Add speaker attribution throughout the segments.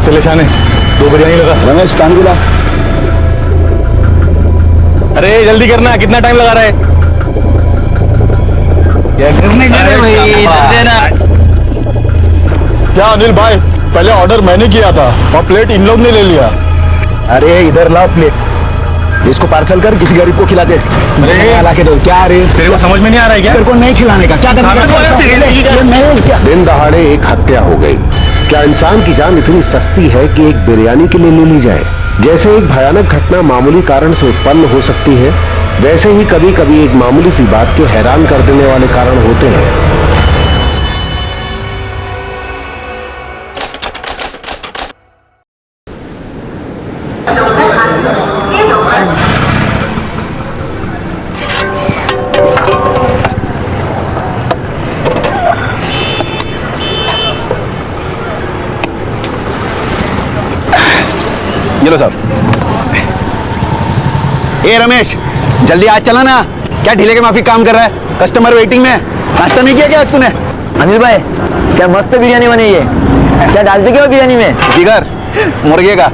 Speaker 1: चले शाने, 2 बिरयानी लगा।
Speaker 2: रमेश पानी पिला।
Speaker 1: अरे जल्दी करना, कितना टाइम लगा रहा है? क्या अनिल भाई, पहले ऑर्डर मैंने किया था और प्लेट इन लोग ने ले लिया।
Speaker 2: अरे इधर लाओ प्लेट, इसको पार्सल कर किसी गरीब को खिला दे।
Speaker 1: अरे
Speaker 2: ला के दो। क्या रे
Speaker 1: तेरे को समझ में नहीं आ रहा है क्या?
Speaker 2: तेरे को नहीं खिलाने का क्या करना?
Speaker 3: दिन दहाड़े एक हत्या हो गई। क्या इंसान की जान इतनी सस्ती है कि एक बिरयानी के लिए ले ली जाए? जैसे एक भयानक घटना मामूली कारण से उत्पन्न हो सकती है, वैसे ही कभी कभी एक मामूली सी बात के हैरान कर देने वाले कारण होते हैं।
Speaker 2: चलो साहब। ए रमेश, जल्दी आज चला ना। क्या ढीले के माफी काम कर रहा है? कस्टमर वेटिंग में। नाश्ता नहीं किया क्या आज तूने?
Speaker 4: अनिल भाई, क्या मस्त बिरयानी बनी है। क्या डालते क्या बिरयानी में?
Speaker 2: जिगर मुर्गे का।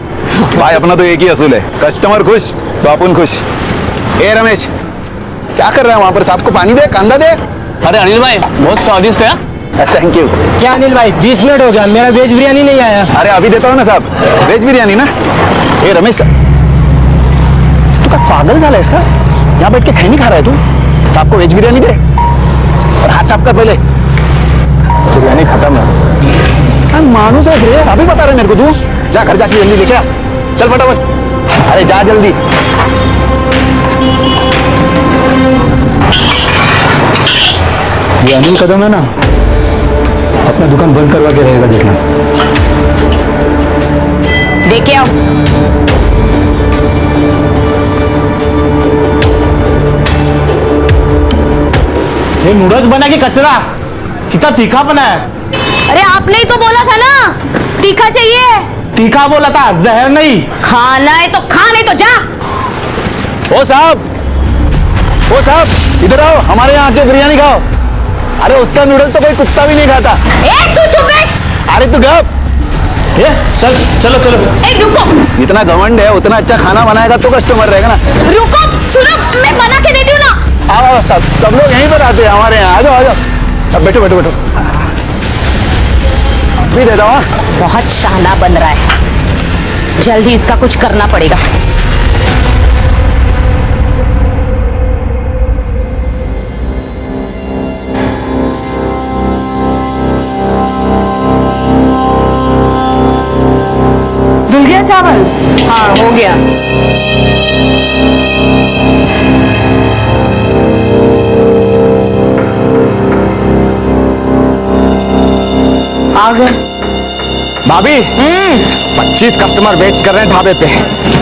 Speaker 2: भाई अपना तो एक ही असूल है, कस्टमर खुश तो अपन खुश। ए रमेश, क्या कर रहा है वहां पर? साहब को पानी दे, कांदा दे।
Speaker 4: अरे अनिल भाई, बहुत स्वादिष्ट है।
Speaker 2: Thank you.
Speaker 4: क्या अनिल भाई, 20 मिनट हो गया, मेरा वेज बिरयानी नहीं आया।
Speaker 2: अरे अभी देता हूँ ना साहब, वेज बिरयानी ना। ए रमेश, तू का पागल झाला इसका? यहाँ बैठ के खैनी खा रहा है तू? साहब को वेज बिरयानी दे और हाथ साफ कर पहले। बिरयानी खत्म है। मानूस है रे, अभी बता रहे मेरे को तू? जा घर जाके जल्दी लेके आ, चल फटाफट। अरे जा जल्दी।
Speaker 5: ये अनिल कदम है ना, अपना दुकान बंद करवा के रहेगा, देखना।
Speaker 6: देखे आओ।
Speaker 4: ये नूडल्स बना के कचरा, कितना तीखा बना है।
Speaker 6: अरे आपने ही तो बोला था ना तीखा चाहिए।
Speaker 4: तीखा बोला था, जहर नहीं।
Speaker 6: खाना है तो खा, नहीं तो जा।
Speaker 2: ओ साहब, इधर आओ, हमारे यहाँ आके बिरयानी खाओ। अरे उसका नूडल तो कोई कुत्ता भी नहीं खाता।
Speaker 6: ए तू चुप बैठ।
Speaker 2: अरे तू गप।
Speaker 4: ये चल, चलो चलो।
Speaker 6: ए रुको,
Speaker 2: इतना घमंड है, उतना अच्छा खाना बनाएगा तो कस्टमर रहेगा ना।
Speaker 6: रुको, सुनो, मैं बना के देती हूँ ना।
Speaker 2: आओ सब लोग यहीं पर आते हैं हमारे यहाँ। आ जाओ। अब बैठो। भी देता हूँ।
Speaker 6: बहुत शाना बन रहा है, जल्दी इसका कुछ करना पड़ेगा।
Speaker 7: धुल गया चावल?
Speaker 6: हाँ हो गया।
Speaker 7: आ गए।
Speaker 2: भाभी, 25 कस्टमर वेट कर रहे हैं ढाबे पे।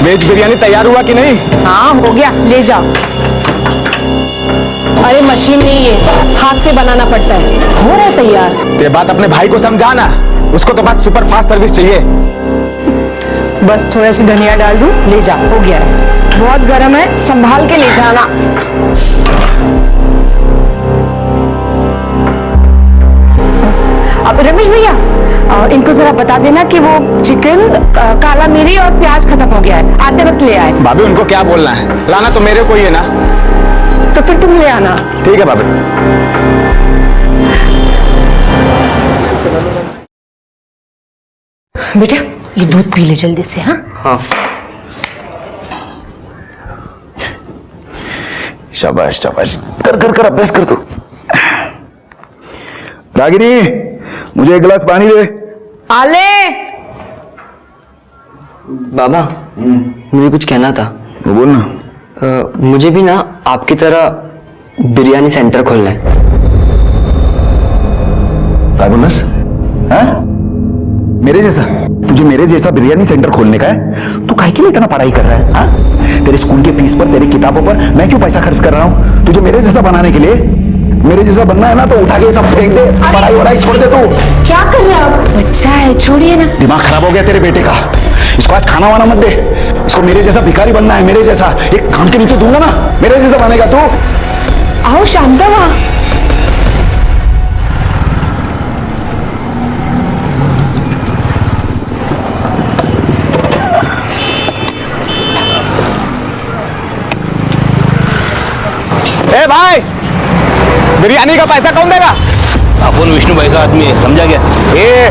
Speaker 2: वेज बिरयानी तैयार हुआ कि नहीं?
Speaker 7: हाँ हो गया, ले जाओ। अरे मशीन नहीं है, हाथ से बनाना पड़ता है। हो रहा है तैयार।
Speaker 2: ये बात अपने भाई को समझाना, उसको तो बस सुपर फास्ट सर्विस चाहिए।
Speaker 7: बस थोड़ा सी धनिया डाल दूं, ले जा, हो गया है। बहुत गर्म है, संभाल के ले जाना। अब रमेश भैया, इनको जरा बता देना कि वो चिकन, काला मिरी और प्याज खत्म हो गया है, आते वक्त ले आए।
Speaker 2: भाभी उनको क्या बोलना है? लाना तो मेरे को ही है ना।
Speaker 7: तो फिर तुम ले आना।
Speaker 2: ठीक है भाभी।
Speaker 7: बेटा ये दूध पी ले जल्दी से। हाँ
Speaker 2: शाबाश कर अभ्यास कर तू। रागिनी, मुझे 1 गिलास पानी दे।
Speaker 7: आले।
Speaker 4: बाबा, मुझे कुछ कहना था।
Speaker 2: वो बोल ना।
Speaker 4: मुझे भी ना आपकी तरह बिरयानी सेंटर खोलना है।
Speaker 2: क्या बोलस? मेरे जैसा? तुझे मेरे जैसा बिरयानी सेंटर खोलने का है? तू काहे के लिए इतना पढ़ाई कर रहा है? तेरे स्कूल की फीस पर, तेरी किताबों पर मैं क्यों पैसा खर्च कर रहा हूँ तुझे मेरे जैसा बनाने के लिए? मेरे जैसा बनना है ना तो उठा के सब फेंक दे, पढ़ाई वढ़ाई छोड़ दे। तू
Speaker 7: क्या कर रहे हो आप? बच्चा है, छोड़िए ना।
Speaker 2: दिमाग खराब हो गया तेरे बेटे का। इसको आज खाना वाना मत दे। इसको मेरे जैसा भिखारी बनना है, मेरे जैसा। एक कान के नीचे दूंगा ना, मेरे जैसा बनेगा तू।
Speaker 7: आओ शांता हुआ।
Speaker 2: भाई, बिरयानी का पैसा कौन देगा?
Speaker 8: अपन विष्णु भाई का आदमी है, समझा क्या?
Speaker 2: ए,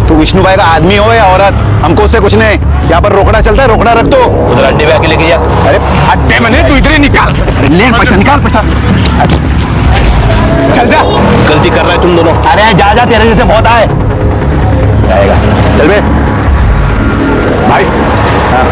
Speaker 2: तू विष्णु भाई का आदमी हो या औरत, हमको उससे कुछ नहीं। यहाँ पर रोकड़ा चलता है, रोकड़ा रख दो।
Speaker 8: उधर अड्डे पे आके लेके जा।
Speaker 2: अरे अड्डे में नहीं, तू इधर ही निकाल। अरे ले पैसा, निकाल पैसा। चल जा।
Speaker 8: गलती कर रहा है तुम दोनों।
Speaker 2: अरे जा जा, तेरे जैसे बहुत आए। जाएगा, चल बे भाई। हाँ।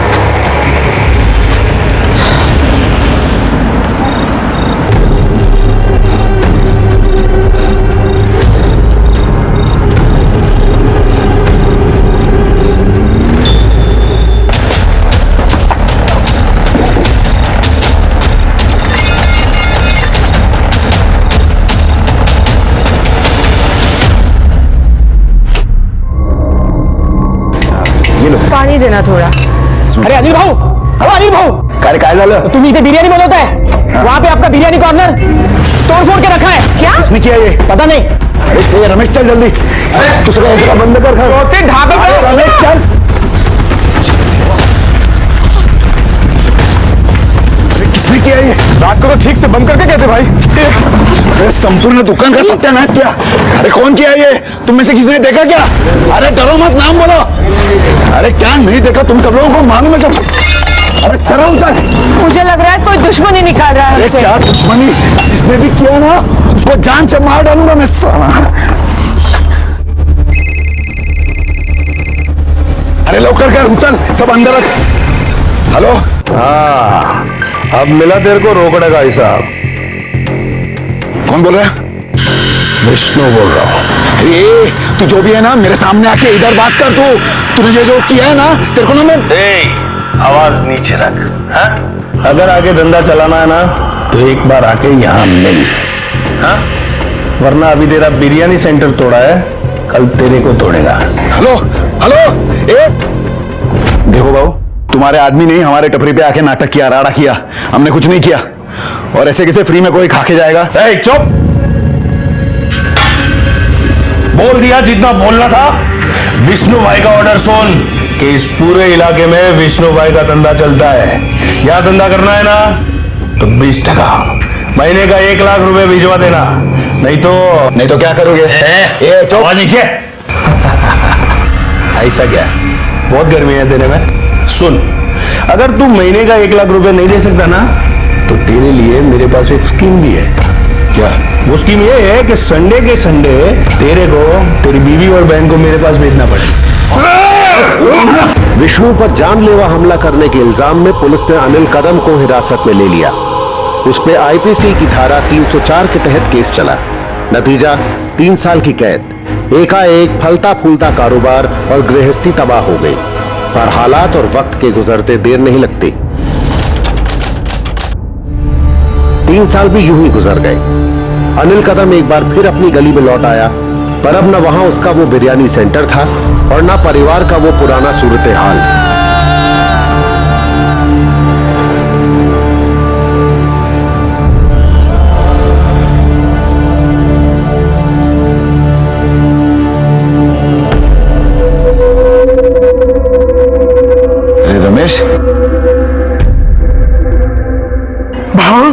Speaker 7: पानी देना थोड़ा।
Speaker 4: अरे अनिल भाऊ, अनिल भाऊ,
Speaker 2: काय झालं?
Speaker 4: तुम इसे बिरयानी बनवता है? वहाँ पे आपका बिरयानी कॉर्नर तोड़-फोड़ के रखा है।
Speaker 7: क्या?
Speaker 2: किसने किया ये?
Speaker 4: पता नहीं।
Speaker 2: अरे ये रमेश, चल जल्दी। तू सब ऐसा बंद कर। ढाबे से रमेश चल। अरे किसने किया ये? रात को तो ठीक से बंद करके कहते भाई। अरे संपूर्ण दुकान का सत्यानाश किया। अरे कौन किया ये? तुम में से किसने देखा क्या? अरे डरो मत, नाम बोलो। अरे क्या नहीं देखा? तुम सब लोगों को मालूम है सब। अरे चलो उधर।
Speaker 7: मुझे लग रहा है कोई दुश्मनी निकाल रहा है
Speaker 2: अरे
Speaker 7: हमसे।
Speaker 2: क्या दुश्मनी? जिसने भी किया ना, उसको जान से मार डालूंगा मैं साला। अरे लौकर कर, उचल, सब अंदर रख। हेलो।
Speaker 3: हाँ, अब मिला तेरे को रोकड़े का हिसाब।
Speaker 2: कौन बोल रहा है?
Speaker 3: विष्णु बोल रहा हूँ।
Speaker 2: अरे तू जो भी है ना, मेरे सामने आके इधर बात कर। तूने जो किया है ना, तेरे को ना मैं
Speaker 8: आवाज नीचे रख। हाँ?
Speaker 3: अगर आगे धंधा चलाना है ना, तो एक बार आके यहाँ मिल।
Speaker 8: हाँ?
Speaker 3: वरना अभी तेरा बिरयानी सेंटर तोड़ा है, कल तेरे को तोड़ेगा।
Speaker 2: Hello hello. ए देखो बाबू, तुम्हारे आदमी ने हमारे टपरी पे आके नाटक किया, राड़ा किया। हमने कुछ नहीं किया। और ऐसे कैसे फ्री में कोई खा के जाएगा?
Speaker 3: चुप। बोल दिया जितना बोलना था। विष्णु भाई का ऑर्डर सुन कि इस पूरे इलाके में विष्णु भाई का धंधा चलता है। यह धंधा करना है ना, तो 20% महीने का 1 लाख रुपए भिजवा देना। नहीं तो
Speaker 2: क्या करोगे? ए चुप।
Speaker 3: आवाज नीचे। ऐसा क्या? बहुत गर्मी है तेरे में। सुन, अगर तू महीने का 1 लाख रुपए नहीं दे सकता ना, तो तेरे लिए मेरे पास एक स्कीम भी है।
Speaker 2: क्या?
Speaker 3: वो स्कीम ये है कि संडे के संडे तेरे को तेरी बीवी और बहन को मेरे पास भेजना पड़े।
Speaker 9: विष्णु पर जानलेवा हमला करने के इल्जाम में पुलिस ने अनिल कदम को हिरासत में ले लिया। उस पे आईपीसी की धारा 304 के तहत केस चला। नतीजा 3 साल की कैद। एकाएक फलता फूलता कारोबार और गृहस्थी तबाह हो गई। पर हालात और वक्त के गुजरते देर नहीं लगती। 3 साल भी यूं ही गुजर गए। अनिल कदम एक बार फिर अपनी गली में लौट आया, पर अब न वहां उसका वो बिरयानी सेंटर था और न परिवार का वो पुराना सूरत हाल।
Speaker 2: रमेश भाव,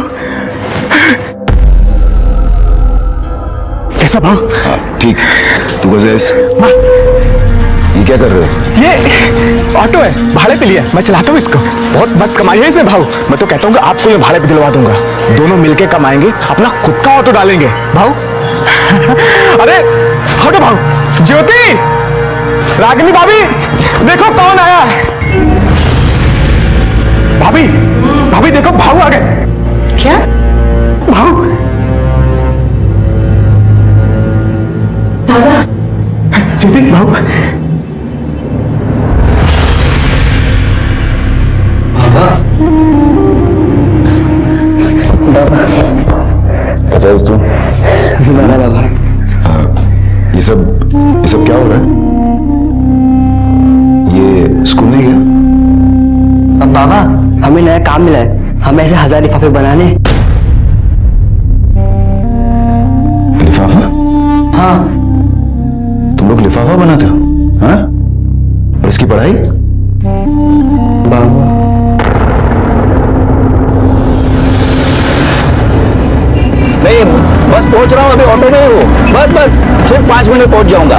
Speaker 2: कैसा भाव? हाँ ठीक। तू कैसे?
Speaker 5: मस्त।
Speaker 2: ये क्या कर रहे हो?
Speaker 5: ये ऑटो है, भाड़े पे लिया। मैं चलाता हूँ इसको, बहुत मस्त कमाई है इसे भाव। मैं तो कहता हूँ कि आपको ये भाड़े पे दिलवा दूंगा। दोनों मिलके कमाएंगे, अपना खुद का ऑटो डालेंगे भाव। अरे हटो भाव। ज्योति, रागिनी भाभी, देखो कौन आया। भाभी, भाभी देखो भाव आ गए।
Speaker 7: क्या?
Speaker 5: भाव।
Speaker 7: दादा,
Speaker 5: ज्योति, भाव।
Speaker 2: कैसा है तू? ये सब क्या हो रहा है? ये स्कूल नहीं गया?
Speaker 4: अब बाबा, हमें नया काम मिला है। हमें ऐसे 1000 लिफाफे बनाने।
Speaker 2: लिफाफा?
Speaker 4: हाँ।
Speaker 2: तुम लोग लिफाफा बनाते हो? हाँ? और इसकी पढ़ाई?
Speaker 4: बाबा
Speaker 2: बस पहुंच रहा हूँ, अभी ऑटो में ही हूँ। बस सिर्फ 5 मिनट में पहुंच जाऊंगा।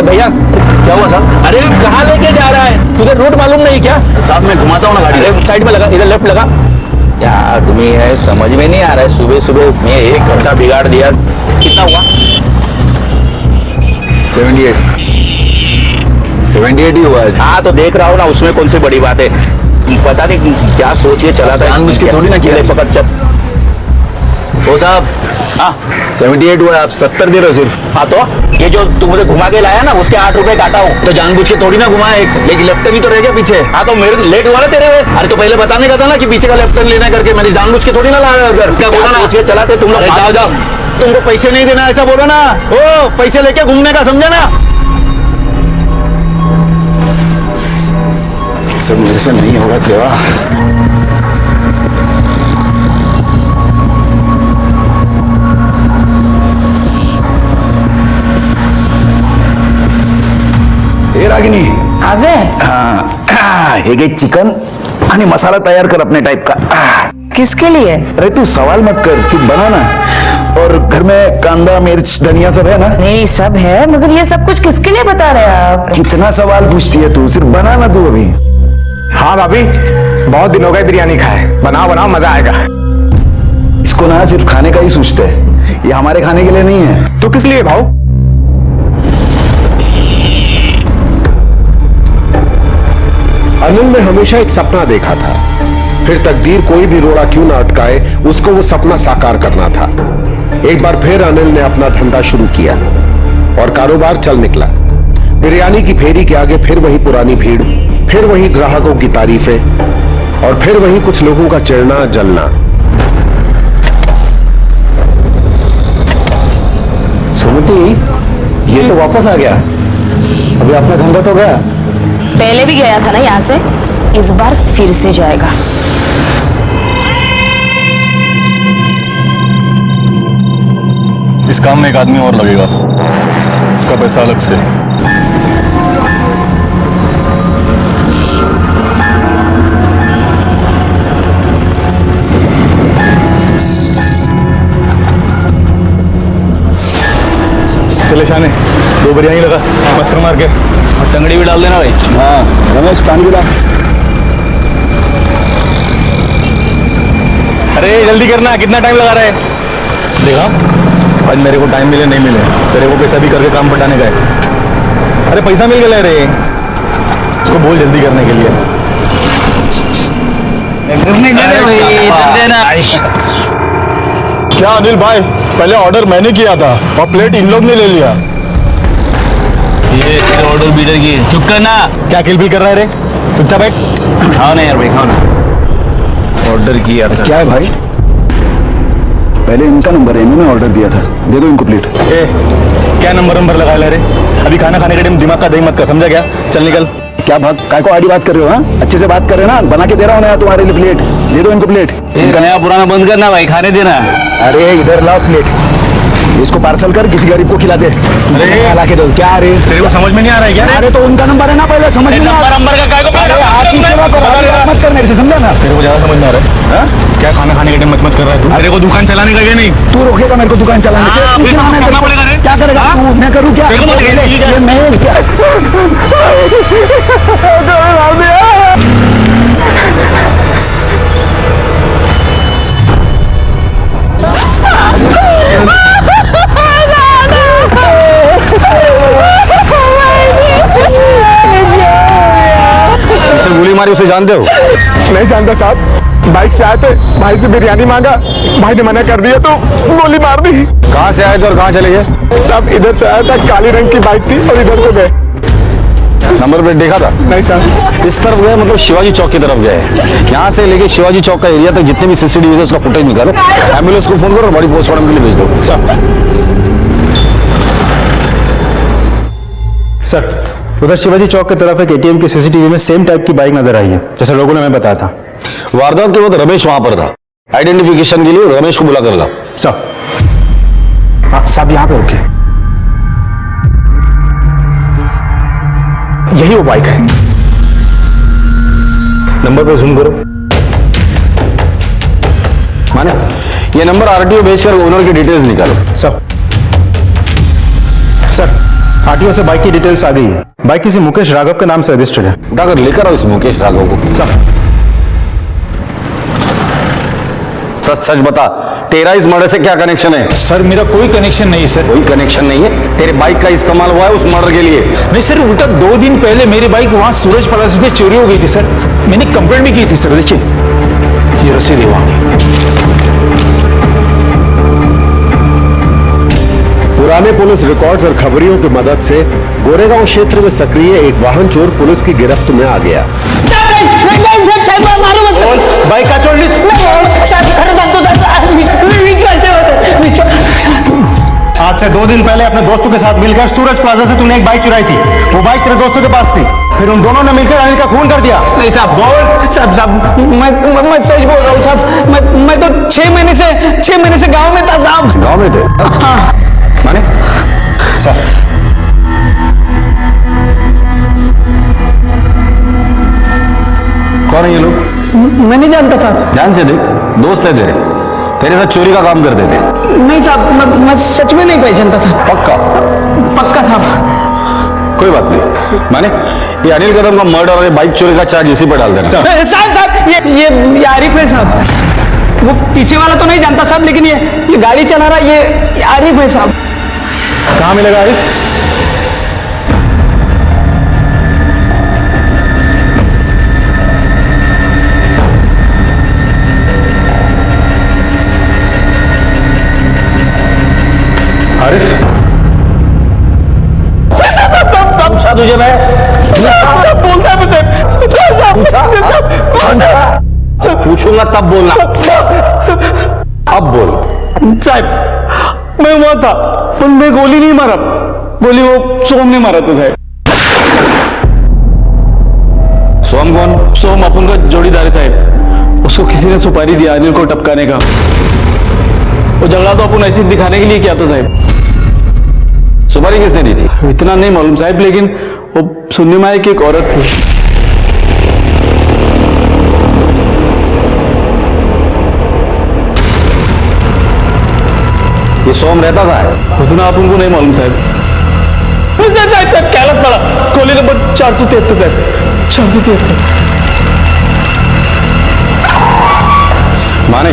Speaker 2: भैया क्या हुआ साहब?
Speaker 8: अरे कहाँ लेके जा रहा है?
Speaker 2: तुझे रूट मालूम नहीं क्या? साहब मैं घुमाता हूँ ना गाड़ी, साइड में लगा, इधर लेफ्ट लगा। क्या आदमी है, समझ में नहीं आ रहा है। सुबह सुबह मैं 1 घंटा बिगाड़ दिया। कितना हुआ? 78 ही हुआ है। हाँ तो देख रहा हूँ ना, उसमें कौन सी बड़ी बात है। पता नहीं क्या सोच के चला था, जानबूझ के थोड़ी ना किया। पकड़ चल। ओ साहब, हाँ 78 हुआ है, आप 70 दे रहे हो सिर्फ। हाँ तो ये जो तू मुझे घुमा के लाया ना, उसके 8 रुपए काटा हूँ। तो जानबूझ के थोड़ी ना घुमाया, लेकिन लेफ्ट टर्न ही तो रह गया पीछे। हाँ तो मेरे लेट हुआ ना तेरे वजह से। अरे तो पहले बताने का था ना कि पीछे का लेफ्ट टर्न लेना करके, मैंने जानबूझ के थोड़ी ना लाया उधर। क्या बोला ना, सोच के चलाते तुम लोग। जाओ जाओ, तुमको पैसे नहीं देना ऐसा बोलो ना। ओ पैसे लेके घूमने का, समझा ना? सब मेरे से नहीं होगा देवा। हे रागिनी,
Speaker 7: आ गए?
Speaker 2: हाँ हे गई चिकन आणि मसाला तैयार कर अपने टाइप का।
Speaker 7: किसके लिए?
Speaker 2: अरे तू सवाल मत कर, सिर्फ बना ना। और घर में कांदा मिर्च धनिया सब है ना?
Speaker 7: नहीं सब है, मगर ये सब कुछ किसके लिए बता रहे हैं आप?
Speaker 2: कितना सवाल पूछती है तू, सिर्फ बना ना तू अभी।
Speaker 5: हाँ भाभी, बहुत दिन हो गए बिरयानी खाए। बनाओ बनाओ, मजा आएगा।
Speaker 2: इसको ना सिर्फ खाने का ही सोचते हैं, ये हमारे खाने के लिए नहीं है।
Speaker 5: तो किस लिए भाऊ?
Speaker 3: अनिल ने हमेशा एक सपना देखा था, फिर तकदीर कोई भी रोड़ा क्यों ना अटकाए, उसको वो सपना साकार करना था। एक बार फिर अनिल ने अपना धंधा शुरू किया और कारोबार चल निकला। बिरयानी की फेरी के आगे फिर वही पुरानी भीड़, फिर वही ग्राहकों की तारीफें और फिर वही कुछ लोगों का चिढ़ना जलना।
Speaker 2: सुमति, ये तो वापस आ गया। अभी अपना धंधा तो गया।
Speaker 6: पहले भी गया था ना यहाँ से, इस बार फिर से जाएगा।
Speaker 1: इस काम में एक आदमी और लगेगा, उसका पैसा अलग से। चले शाने, 2 बिरयानी लगा, मस्कर मार के, और टंगड़ी भी डाल देना भाई।
Speaker 2: हाँ रमेश, पानी पिला।
Speaker 1: अरे जल्दी करना, कितना टाइम लगा रहा है? देखा, आज मेरे को टाइम मिले नहीं मिले, तेरे को कैसा भी करके काम पटाने का है। अरे पैसा मिल गया रे, उसको बोल जल्दी करने के लिए। क्या अनिल भाई, पहले ऑर्डर मैंने किया था और प्लेट इन लोग ने ले लिया।
Speaker 8: ये तेरे ऑर्डर बीटर की, चुप करना।
Speaker 1: क्या किलबिल कर रहा है रे? चुपचाप बैठ।
Speaker 8: खाओ ना यार भाई, खाओ ना। ऑर्डर किया था।
Speaker 2: क्या है भाई? पहले इनका नंबर है, इन्होंने ऑर्डर दिया था, दे दो इनको प्लेट।
Speaker 1: ए, क्या नंबर लगा ले रे? अभी खाना खाने के टाइम दिमाग का दही मत कर, समझा क्या? चल निकल।
Speaker 2: क्या बात, काय को आड़ी बात कर रहे हो? हाँ अच्छे से बात कर रहे हो ना, बना के दे रहा हूँ ना तुम्हारे लिए प्लेट, दे दो इनको प्लेट।
Speaker 8: इनका नया पुराना बंद करना भाई, खाने देना।
Speaker 2: अरे इधर लाओ प्लेट, इसको पार्सल कर, किसी गरीब को खिला दे।
Speaker 1: अरे
Speaker 2: ला के दो। क्या रे,
Speaker 1: तेरे को समझ में नहीं आ रहा है क्या?
Speaker 2: अरे तो उनका नंबर है ना, पहले समझ में
Speaker 8: नंबर का काय को
Speaker 2: मत कर मेरे से, समझा ना?
Speaker 1: तेरे को ज्यादा समझ में आ रहा है? क्या खाना खाने के टाइम मच कर रहा है तू? तेरे को दुकान चलाने का क्या नहीं?
Speaker 2: तू रोकेगा मेरे को दुकान चलाने से?
Speaker 8: हाँ,
Speaker 2: तू
Speaker 8: फिर
Speaker 2: चलाने
Speaker 8: करना
Speaker 2: का-
Speaker 8: पड़ेगा रे।
Speaker 2: क्या करेगा तू? मैं करूँ क्या?
Speaker 8: तेरे को तो ठीक है।
Speaker 2: ये मैं क्या?
Speaker 1: जिसने गोली मारी उसे जानते हो?
Speaker 5: नहीं जानता साहब, बाइक से आए थे, भाई से बिरयानी मांगा, भाई ने मना कर दिया तो गोली मार दी।
Speaker 1: कहाँ से आए थे और कहाँ चले गए?
Speaker 5: साहब इधर से आया था, काली रंग की बाइक थी और इधर को गए।
Speaker 1: नंबर प्लेट देखा था?
Speaker 5: नहीं साहब।
Speaker 1: इस तरफ गए, मतलब शिवाजी चौक की तरफ गए। यहाँ से लेके शिवाजी चौक का एरिया तक जितने भी सीसीटीवी है उसका फुटेज निकालो, एम्बुलेंस को फोन करो और बॉडी पोस्टमार्टम के लिए भेज दो।
Speaker 10: सर उधर शिवाजी चौक की तरफ एक एटीएम की सीसीटीवी में सेम टाइप की बाइक नजर आई है, जैसे लोगों ने हमें बताया था।
Speaker 1: वारदात के वक्त रमेश वहां पर था, आइडेंटिफिकेशन के लिए रमेश को बुला कर ला।
Speaker 5: साहब यहाँ पे रुकिए, यही वो बाइक है।
Speaker 1: नंबर पे जूम करो।
Speaker 2: माने ये नंबर आरटीओ भेजकर ओनर की डिटेल्स निकालो।
Speaker 10: सर आरटीओ से बाइक की डिटेल्स आ गई है। बाइक किसी मुकेश राघव के नाम से रजिस्टर्ड है।
Speaker 2: उठाकर लेकर आओ इस मुकेश राघव को। सच सच बता, तेरा इस मर्डर से क्या कनेक्शन है?
Speaker 1: सर मेरा कोई कनेक्शन नहीं सर।
Speaker 2: कोई कनेक्शन नहीं है? तेरे बाइक का इस्तेमाल हुआ है उस मर्डर के लिए?
Speaker 1: नहीं सर, उल्टा 2 दिन पहले मेरी बाइक वहां सूरज प्लाजा से चोरी हो गई थी सर। मैंने कंप्लेंट भी की थी सर। देखिए ये रसीद है वहां की।
Speaker 3: पुराने पुलिस रिकॉर्ड्स और खबरियों की मदद से गोरेगांव क्षेत्र में सक्रिय एक वाहन चोर पुलिस की गिरफ्त में आ गया।
Speaker 10: बाइक का चोर आज से 2 दिन पहले अपने दोस्तों के साथ मिलकर सूरज प्लाजा से तूने एक बाइक चुराई थी। वो बाइक तेरे दोस्तों के पास थी, फिर उन दोनों ने मिलकर अनिल का खून कर दिया।
Speaker 5: नहीं साहब, साहब मैं सच बोल रहा हूँ साहब। मैं तो 6 महीने से गांव में था साहब।
Speaker 2: गांव में थे?
Speaker 5: हाँ।
Speaker 2: माने
Speaker 10: सर
Speaker 2: कौन है ये लोग?
Speaker 5: मैं नहीं जानता साहब।
Speaker 2: ध्यान से देख, दोस्त है तेरे साथ चोरी का काम करते थे।
Speaker 5: नहीं साहब, मैं सच में नहीं पहचानता साहब। पक्का साहब।
Speaker 2: कोई बात नहीं। माने ये अनिल कदम का मर्डर और बाइक चोरी का चार्ज इसी पर डाल देना।
Speaker 5: साहब ये आरिफ है साहब। वो पीछे वाला तो नहीं जानता साहब, लेकिन ये गाड़ी चला रहा ये आरिफ है साहब।
Speaker 10: कहाँ मिलेगा आरिफ? आरिफ
Speaker 2: पूछा तुझे मैं?
Speaker 5: बोलता है मुझे।
Speaker 2: पूछूंगा तब बोलना। अब बोल।
Speaker 5: साहब मैं वहां था, पर मैं गोली नहीं मारा। गोली वो सोम ने मारा था साहब।
Speaker 2: सोम कौन?
Speaker 5: सोम अपन का जोड़ीदार है साहब। उसको किसी ने सुपारी दिया अनिल को टपकाने का। वो झगड़ा तो अपन ऐसे दिखाने के लिए किया था साहब।
Speaker 2: सुपारी किसने दी थी?
Speaker 5: इतना नहीं मालूम साहब, लेकिन वो सुनने में आया कि एक औरत थी।
Speaker 2: ये सोम रहता था?
Speaker 5: उतना आप उनको नहीं मालूम साहब। साहब कैलाश पड़ा, गोली नंबर 473 साहब। 473।
Speaker 2: माने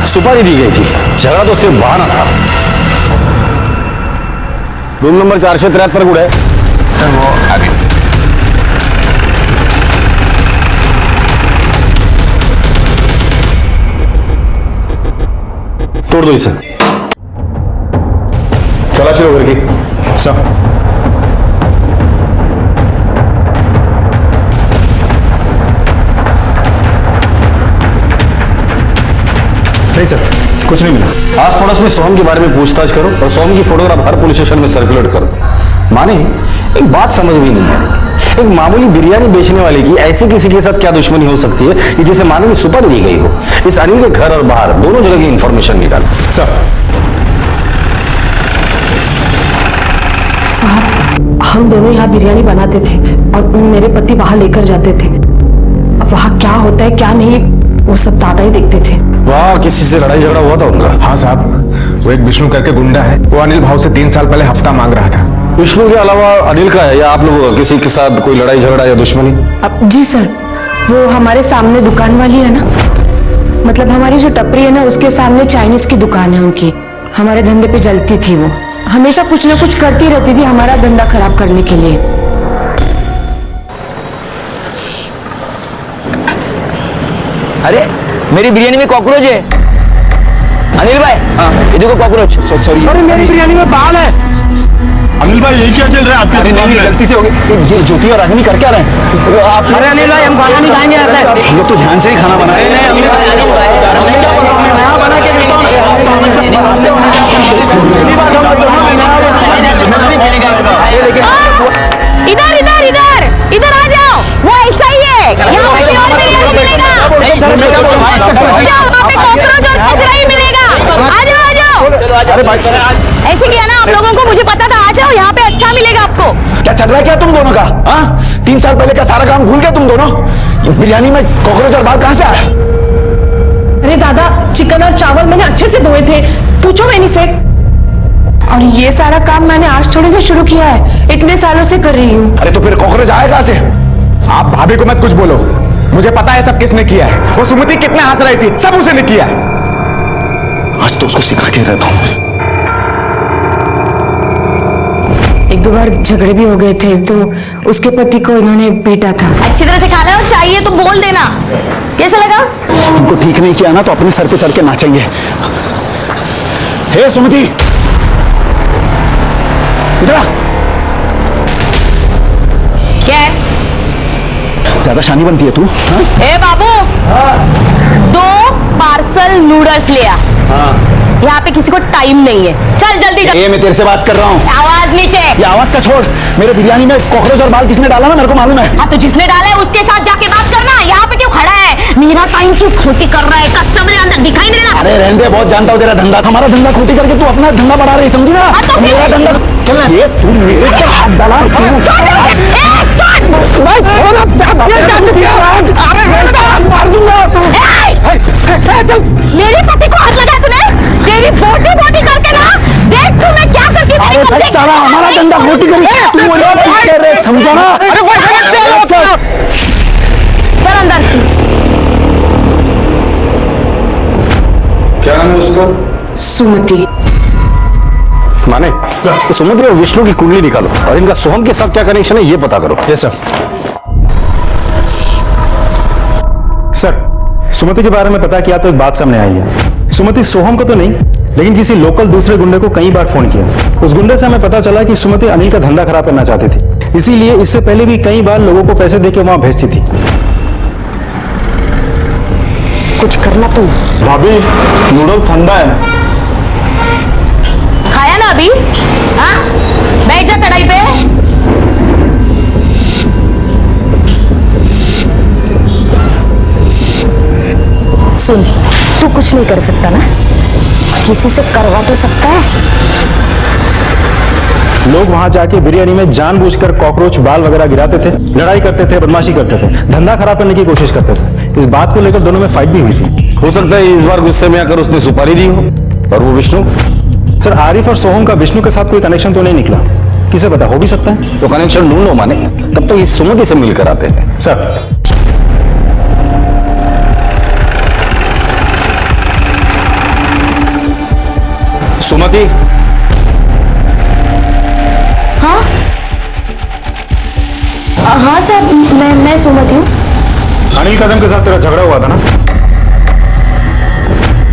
Speaker 2: सुपारी दी गई थी, झगड़ा तो सिर्फ बहाना था। रूम नंबर 473 गुड़ है
Speaker 10: सर। वो आगे
Speaker 2: तोड़ दो इसे।
Speaker 10: तलाशी लो घर की। सर नहीं सर, कुछ नहीं मिला।
Speaker 2: आस पड़ोस में सोम के बारे में पूछताछ करो और सोम की फोटोग्राफ हर पुलिस स्टेशन में सर्कुलेट करो। माने एक बात समझ भी नहीं आ रही, एक मामूली बिरयानी बेचने वाले की ऐसे किसी के साथ क्या दुश्मनी हो सकती है कि जिसे माने में सुपारी दी गई हो? इस अनिल के घर और बाहर दोनों जगह की इंफॉर्मेशन निकाल।
Speaker 10: सर
Speaker 7: साहब हम दोनों यहाँ बिरयानी बनाते थे और मेरे पति वहाँ लेकर जाते थे। अब वहाँ क्या होता है क्या नहीं वो सब दादा ही देखते थे।
Speaker 2: वाह, किसी से लड़ाई झगड़ा हुआ था उनका?
Speaker 10: हाँ साहब, वो एक विष्णु करके गुंडा है। वो अनिल भाव से 3 साल पहले हफ्ता मांग रहा था।
Speaker 2: विष्णु के अलावा अनिल का है या आप लोग किसी के साथ कोई लड़ाई झगड़ा या दुश्मनी?
Speaker 7: जी सर, वो हमारे सामने दुकान वाली है ना, मतलब हमारी जो टपरी है ना उसके सामने चाइनीज की दुकान है उनकी। हमारे धंधे पे जलती थी वो, हमेशा कुछ ना कुछ करती रहती थी हमारा धंधा खराब करने के लिए।
Speaker 4: अरे मेरी बिरयानी में कॉकरोच है। अनिल भाई, हाँ ये देखो कॉकरोच।
Speaker 10: सॉरी।
Speaker 5: अरे मेरी बिरयानी में बाल है।
Speaker 10: अनिल भाई ये क्या चल रहा है आपके? गलती से हो गई। ये ज्योति और रागिनी कर क्या रहे हैं?
Speaker 4: अरे अनिल भाई हम खाना नहीं खाएंगे ऐसा।
Speaker 10: हम लोग तो ध्यान से ही खाना बना रहे हैं।
Speaker 6: इधर इधर इधर इधर आ जाओ, वो ऐसा ही है। यहाँ पे और बिरयानी मिलेगा, वहाँ पे कॉकरोच और कचरा ही मिलेगा। आ जाओ आ जाओ।
Speaker 10: अरे भाई
Speaker 6: ऐसे किया ना आप लोगों को, मुझे पता था। आ जाओ, यहाँ पे अच्छा मिलेगा आपको।
Speaker 2: क्या चल रहा है क्या तुम दोनों का? हाँ, 3 साल पहले का सारा काम भूल गए तुम दोनों? बिरयानी में कॉकरोच और बाल कहां से आया?
Speaker 7: अरे दादा चिकन और चावल मैंने अच्छे से धोए थे, पूछो मैंने से। और ये सारा काम मैंने आज थोड़ी ना शुरू किया है, इतने सालों से कर रही हूँ।
Speaker 5: अरे तो फिर कॉकरोच आए कहां से? आप भाभी को मत कुछ बोलो, मुझे पता है सब किसने किया है। वो सुमति कितने हंस रही थी, सब उसे ने किया है।
Speaker 2: आज तो उसको सिखा के रहता हूं।
Speaker 7: एक दो बार झगड़े भी हो गए थे, तो उसके पति को इन्होंने पीटा था।
Speaker 6: अच्छी तरह से खाना और चाहिए तो बोल देना। कैसा लगा?
Speaker 2: उनको ठीक नहीं किया ना तो अपने सर पे चढ़ के नाचेंगे। हे सुमति, इधर आ।
Speaker 6: क्या है?
Speaker 2: ज्यादा शानी बनती है तू, हाँ?
Speaker 6: ए बाबू, 2 पार्सल नूडल्स ले आ। यहाँ पे किसी को टाइम नहीं है, चल जल्दी
Speaker 2: ये मैं तेरे से बात कर रहा हूँ।
Speaker 6: आवाज नीचे।
Speaker 2: ये आवाज का छोड़, मेरे बिरयानी में कॉकरोच और बाल किसने डाला ना मेरे को मालूम है।
Speaker 6: हाँ तो जिसने डाला है उसके साथ जाके बात करना, यहाँ पे क्यों खड़ा है? मेरा टाइम क्यों खोटी कर रहा है? कस्टमर अंदर दिखाई नहीं दे रहा।
Speaker 2: अरे रहने दे, बहुत जानता हूँ तेरा धंधा। हमारा धंधा खोटी करके तू अपना धंधा बढ़ा रही, समझी ना?
Speaker 6: हाँ तो
Speaker 2: मेरा धंधा चल, ये तू मेरे ऊपर हाथ डाला। मार दूंगा।
Speaker 6: मेरे पति को हाथ लगाया तूने? तेरी बोटी बोटी करके ना, देख तू मैं क्या करती हूँ।
Speaker 2: अरे भाई साला, हमारा धंधा खोटी कर तू मेरा पीछे रे, समझा ना?
Speaker 6: चल अंदर।
Speaker 1: क्या नाम है उसका?
Speaker 7: सुमति।
Speaker 9: माने सुमति और विष्णु की कुंडली निकालो और इनका सोहम के साथ क्या कनेक्शन है ये पता करो।
Speaker 10: Yes sir. सर, सुमति के बारे में पता किया तो एक बात सामने आई है। सुमति सोहम को तो नहीं, लेकिन किसी लोकल दूसरे गुंडे को कई बार फोन किया। उस गुंडे से हमें पता चला कि सुमति अनिल का धंधा खराब करना चाहती थी, इसीलिए इससे पहले भी कई बार लोगों को पैसे देके वहां भेजती थी।
Speaker 6: कुछ करना तुम।
Speaker 1: भाभी नूडल ठंडा है।
Speaker 6: खाया ना अभी? हाँ, बैठ जा कढ़ाई पे। सुन, तू कुछ नहीं कर सकता ना, किसी से करवा तो सकता है।
Speaker 10: लोग वहां जाके बिरयानी में जानबूझकर कॉकरोच बाल वगैरह गिराते थे, लड़ाई करते थे, बदमाशी करते थे, धंधा खराब करने की कोशिश करते थे। इस बात को लेकर दोनों में फाइट भी हुई थी।
Speaker 9: हो सकता है इस बार गुस्से में आकर उसने सुपारी दी हो। और वो विष्णु?
Speaker 10: सर, आरिफ और सोहम का विष्णु के साथ कोई कनेक्शन तो नहीं निकला, किसे पता, हो भी सकता है।
Speaker 9: तो कनेक्शन ढूंढो माने, तब तो इस सुमति से मिलकर आते हैं।
Speaker 10: सर,
Speaker 9: सुमति।
Speaker 7: हाँ हाँ सर, मैं सुमति हूँ।
Speaker 10: अनिल कदम के साथ तेरा झगड़ा हुआ था ना?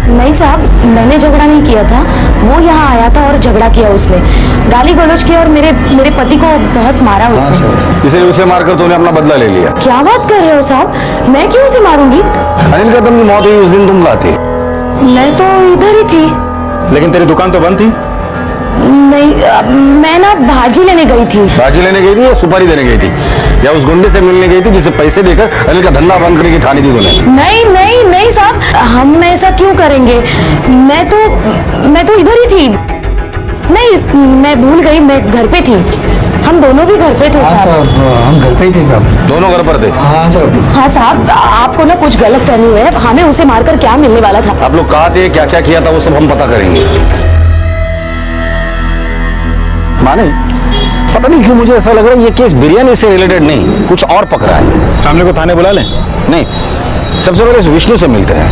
Speaker 7: नहीं साहब, मैंने झगड़ा नहीं किया था, वो यहाँ आया था और झगड़ा किया उसने, गाली गलौज किया और मेरे पति को बहुत मारा उसने।
Speaker 9: इसलिए उसे मारकर तूने अपना बदला ले लिया।
Speaker 7: क्या बात कर रहे हो साहब, मैं क्यों उसे मारूंगी?
Speaker 9: अनिल कदम की मौत हुई उस दिन तुम कहाँ थे?
Speaker 7: मैं तो इधर ही थी।
Speaker 10: लेकिन तेरी दुकान तो बंद थी।
Speaker 7: नहीं, मैं ना भाजी लेने गई थी।
Speaker 9: भाजी लेने गई थी या सुपारी देने गई थी या उस गुंडे से मिलने गई थी जिसे पैसे देकर अनिल का धंधा बंद करने की ठानी थी तूने?
Speaker 7: नहीं नहीं नहीं साहब, हम ऐसा क्यों करेंगे? मैं तो इधर ही थी। नहीं, मैं भूल गई, मैं घर पे थी। हम दोनों भी घर पे थे साहब।
Speaker 2: हम घर पे ही थे साहब।
Speaker 9: दोनों घर पर थे?
Speaker 2: हाँ सर।
Speaker 7: हाँ साहब, आपको ना कुछ गलत फहमी हुई है, हमें उसे मारकर क्या मिलने वाला था।
Speaker 9: आप लोग कहाँ थे, क्या क्या किया था, वो सब हम पता करेंगे। माने पता नहीं क्यों मुझे ऐसा लग रहा है ये केस बिरयानी से रिलेटेड नहीं, कुछ और पकड़ा है।
Speaker 10: फैमिली को थाने बुला लें?
Speaker 9: नहीं, सबसे पहले इस विष्णु से मिलते हैं।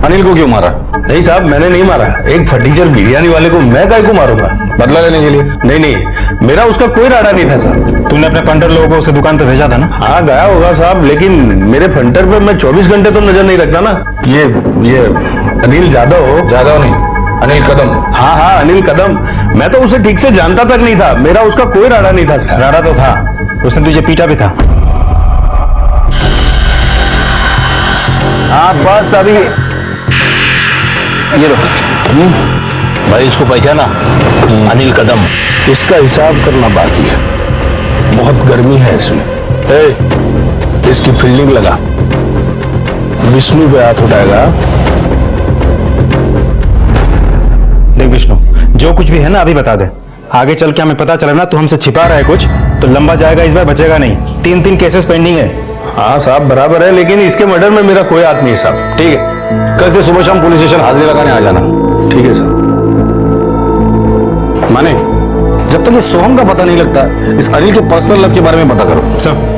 Speaker 9: अनिल को क्यों मारा?
Speaker 1: नहीं साहब, मैंने नहीं मारा। एक फटीचर बिरयानी वाले को मैं काहे को मारूंगा?
Speaker 9: बदला लेने के लिए?
Speaker 1: नहीं नहीं, मेरा उसका कोई इरादा नहीं था साहब।
Speaker 10: तुमने अपने फंटर लोगों को उसे दुकान पे भेजा था ना?
Speaker 1: हाँ गया होगा साहब, लेकिन मेरे फंटर पे मैं 24 घंटे तो नजर नहीं रखता ना। ये अनिल जादव नहीं, अनिल कदम। हाँ हाँ, अनिल कदम। मैं तो उसे ठीक से जानता तक नहीं था, मेरा उसका कोई इरादा नहीं था।
Speaker 10: इरादा तो था, उसने तुझे पीटा भी था।
Speaker 9: हाँ बस अभी ये लो।
Speaker 8: भाई इसको पहचाना? अनिल कदम।
Speaker 3: इसका हिसाब करना बाकी है, बहुत गर्मी है इसमें। इसकी फील्डिंग लगा, विष्णु पे हाथ उठाएगा।
Speaker 10: देख विष्णु, जो कुछ भी है ना अभी बता दे, आगे चल के हमें पता चला ना तू हमसे छिपा रहा है कुछ तो लंबा जाएगा, इस बार बचेगा नहीं। 3 केसेस पेंडिंग है
Speaker 1: हाँ साहब बराबर है, लेकिन इसके मर्डर में मेरा कोई हाथ नहीं है साहब। ठीक है, कल से सुबह शाम पुलिस स्टेशन हाजिरी लगाने आ जाना। ठीक है सर। माने जब तक ये सोहम का पता नहीं लगता, इस अनिल के पर्सनल लाइफ के बारे में पता करो।
Speaker 10: सर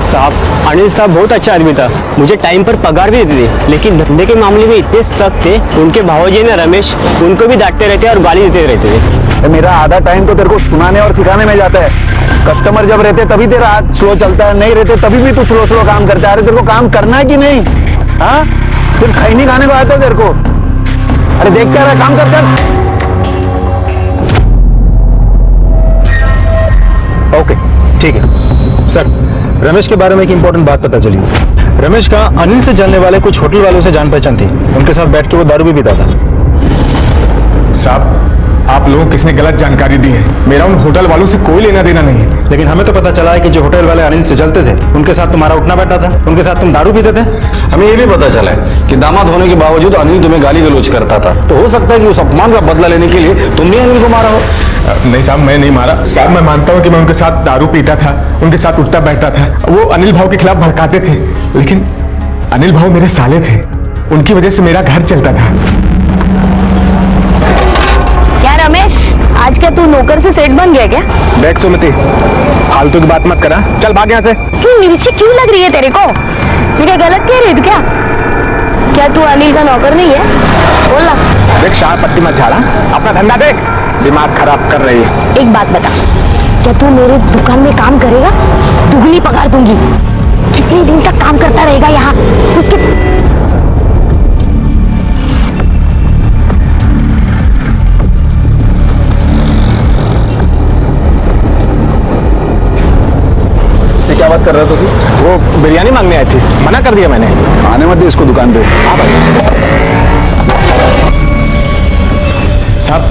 Speaker 5: साहब, अनिल साहब बहुत अच्छा आदमी था, मुझे टाइम पर पगार भी देते थे, लेकिन धंधे के मामले में इतने सख्त थे। उनके भावजी ने रमेश उनको भी डांटते रहते और गाली देते रहते थे।
Speaker 2: मेरा आधा टाइम तो तेरे को सुनाने और सिखाने में जाता है। कस्टमर जब रहते तभी तेरा हाथ स्लो चलता है, नहीं रहते तभी भी तू स्लो स्लो काम करता है। अरे तेरे को काम करना है कि नहीं? हाँ, सिर्फ खैनी खाने को आता है तेरे को? अरे देख क्या रहा, काम कर।
Speaker 10: ओके ठीक है सर। रमेश के बारे में एक इंपॉर्टेंट बात पता चली। रमेश का अनिल से जलने वाले कुछ होटल वालों से जान पहचान थी। उनके साथ बैठ के वो दारू भी पीता था।
Speaker 5: साहब, आप लोगों किसने गलत जानकारी दी है। मेरा उन होटल वालों से कोई लेना देना नहीं है।
Speaker 10: लेकिन हमें तो पता चला है कि जो होटल वाले अनिल से जलते थे उनके साथ तुम्हारा उठना बैठा था, उनके साथ तुम दारू पीते थे।
Speaker 1: हमें ये भी पता चला है कि दामाद होने के बावजूद अनिल तुम्हें गाली गलौज करता था। तो हो सकता है कि उस अपमान का बदला लेने के लिए तुमने अनिल को मारा हो।
Speaker 5: नहीं साहब, मैं नहीं मारा साहब। मैं मानता हूँ कि मैं उनके साथ दारू पीता था, उनके साथ उठता बैठता था। वो अनिल भाव के खिलाफ भड़काते थे, लेकिन अनिल भाव मेरे साले थे, उनकी वजह से मेरा घर चलता था।
Speaker 6: क्या रमेश, आज क्या तू नौकर से सेठ बन गया क्या?
Speaker 2: देख सुमति, फालतू की बात मत करा, चल भाग यहाँ से।
Speaker 6: क्यों मिर्ची क्यों लग रही है तेरे को? मैं क्या गलत कह रही थी क्या? क्या तू अनिल का नौकर नहीं है? बोल ना।
Speaker 2: देख शाह पत्ती मत झाड़ा, अपना धंधा देख, दिमाग खराब कर रही है।
Speaker 6: एक बात बता, क्या तू मेरे दुकान में काम करेगा? दुगनी पगार दूंगी। कितने दिन तक काम करता रहेगा यहाँ? उसके
Speaker 2: इससे क्या बात कर रहा था तू?
Speaker 5: वो बिरयानी मांगने आई थी, मना कर दिया मैंने।
Speaker 2: आने मत दे इसको दुकान पे। हाँ भाई।
Speaker 5: साहब,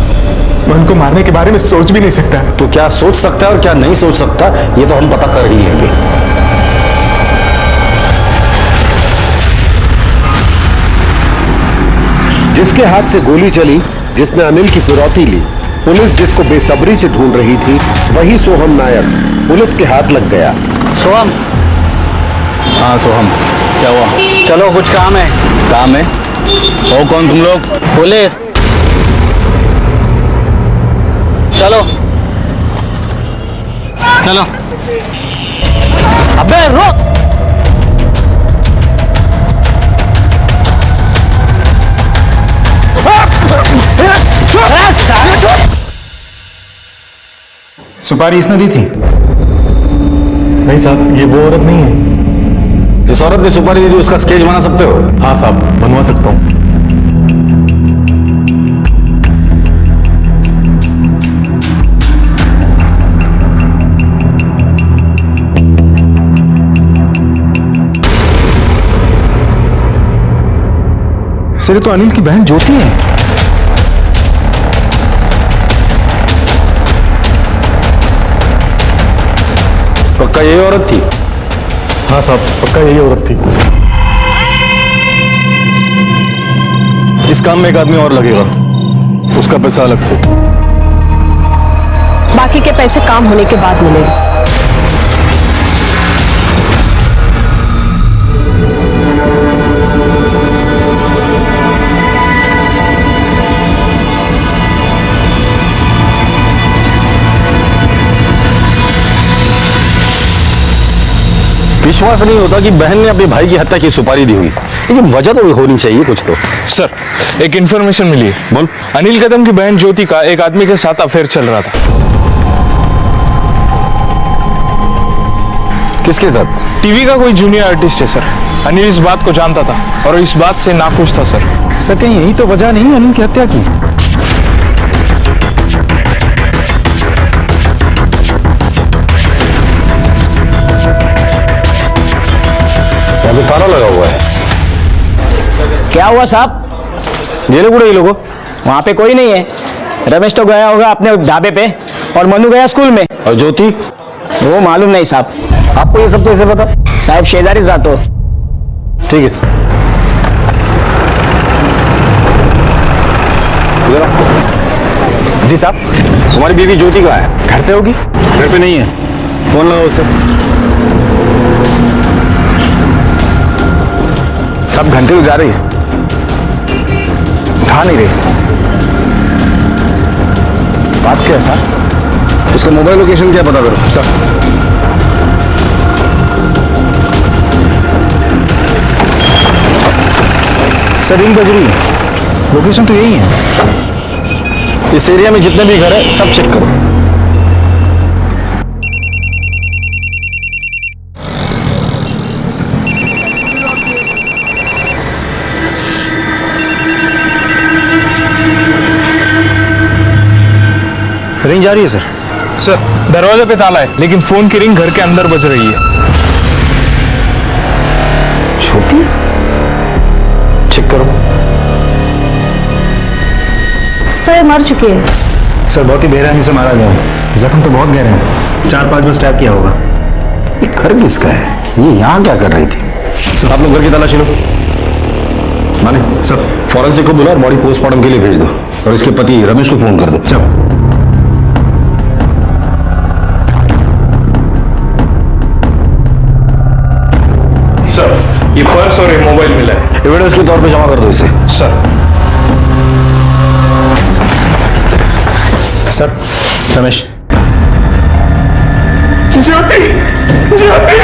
Speaker 5: मैं उनको मारने के बारे में सोच भी नहीं सकता।
Speaker 1: तो क्या सोच सकता है और क्या नहीं सोच सकता, ये तो हम पता कर ही लेंगे।
Speaker 3: जिसके हाथ से गोली चली, जिसने अनिल की फिरौती ली, पुलिस जिसको बेसब्री से ढूंढ रही थी, वही सोहम नायक पुलिस के हाथ लग गया।
Speaker 4: सोहम,
Speaker 1: हाँ सोहम, क्या हुआ?
Speaker 4: चलो कुछ काम है।
Speaker 1: काम है? हो कौन तुम लोग?
Speaker 4: पुलिस। चलो चलो। अबे रुक।
Speaker 10: सुपारी इसने दी थी?
Speaker 1: नहीं साहब, ये वो औरत नहीं है। जिस औरत ने सुपारी दी थी उसका स्केच बना सकते हो? हाँ साहब, बनवा सकता हूँ।
Speaker 10: सर तो अनिल की बहन ज्योति है।
Speaker 1: पक्का यही औरत थी?
Speaker 10: हाँ साहब, पक्का यही औरत थी।
Speaker 1: इस काम में एक आदमी और लगेगा, उसका पैसा अलग से।
Speaker 6: बाकी के पैसे काम होने के बाद मिलेंगे।
Speaker 1: विश्वास नहीं होता कि बहन ने अपने भाई की हत्या की सुपारी दी हुई, लेकिन वजह तो होनी चाहिए कुछ तो।
Speaker 5: सर, एक इन्फॉर्मेशन मिली है।
Speaker 1: बोल।
Speaker 5: अनिल कदम की बहन ज्योति का एक आदमी के साथ अफेयर चल रहा था।
Speaker 1: किसके साथ?
Speaker 5: टीवी का कोई जूनियर आर्टिस्ट है सर। अनिल इस बात को जानता था और इस बात से नाखुश था सर।
Speaker 10: सर कहीं यही तो वजह नहीं अनिल की हत्या की?
Speaker 1: तो ताला लगा हुआ है।
Speaker 4: क्या हुआ साहब?
Speaker 1: जेले कूड़े ये लोगों?
Speaker 4: वहां पे कोई नहीं है। रमेश तो गया होगा अपने ढाबे पे और मनु गया स्कूल में।
Speaker 1: और ज्योति?
Speaker 4: वो मालूम नहीं साहब।
Speaker 1: आपको ये सब कैसे पता?
Speaker 4: साहब शेजारी रात हो।
Speaker 1: ठीक है, इधर आओ।
Speaker 10: जी साहब।
Speaker 1: तुम्हारी बीवी ज्योति कहाँ है?
Speaker 10: घर पे होगी।
Speaker 1: घर पे नहीं है। फोन लगाओ उसे।
Speaker 10: साहब घंटे को जा रही है, उठा नहीं रही। बात क्या है साहब?
Speaker 1: उसका मोबाइल लोकेशन क्या पता करो।
Speaker 10: सर सर रिंग बज रही है, लोकेशन तो यही है।
Speaker 1: इस एरिया में जितने भी घर है सब चेक करो।
Speaker 10: रिंग जा रही है सर।
Speaker 5: सर दरवाजे पे ताला है, लेकिन फोन की रिंग घर के अंदर बज रही है।
Speaker 1: छोटी चेक करो।
Speaker 6: सर मर चुके हैं।
Speaker 10: सर बहुत ही बेरहमी से मारा गया है, जख्म तो बहुत गहरे हैं, 4-5 बार स्टैब किया होगा।
Speaker 1: ये घर किसका है? ये यहाँ क्या कर रही थी? आप लोग घर की तलाशी लो। माने सब फॉरेंसिक को बुला और बॉडी पोस्टमार्टम के लिए भेज दो, और इसके पति रमेश को फोन कर दो। सब
Speaker 5: सर ये पर्स और ये मोबाइल मिला है।
Speaker 1: एविडेंस के तौर पे जमा कर दो इसे।
Speaker 10: सर रमेश।
Speaker 5: ज्योति ज्योति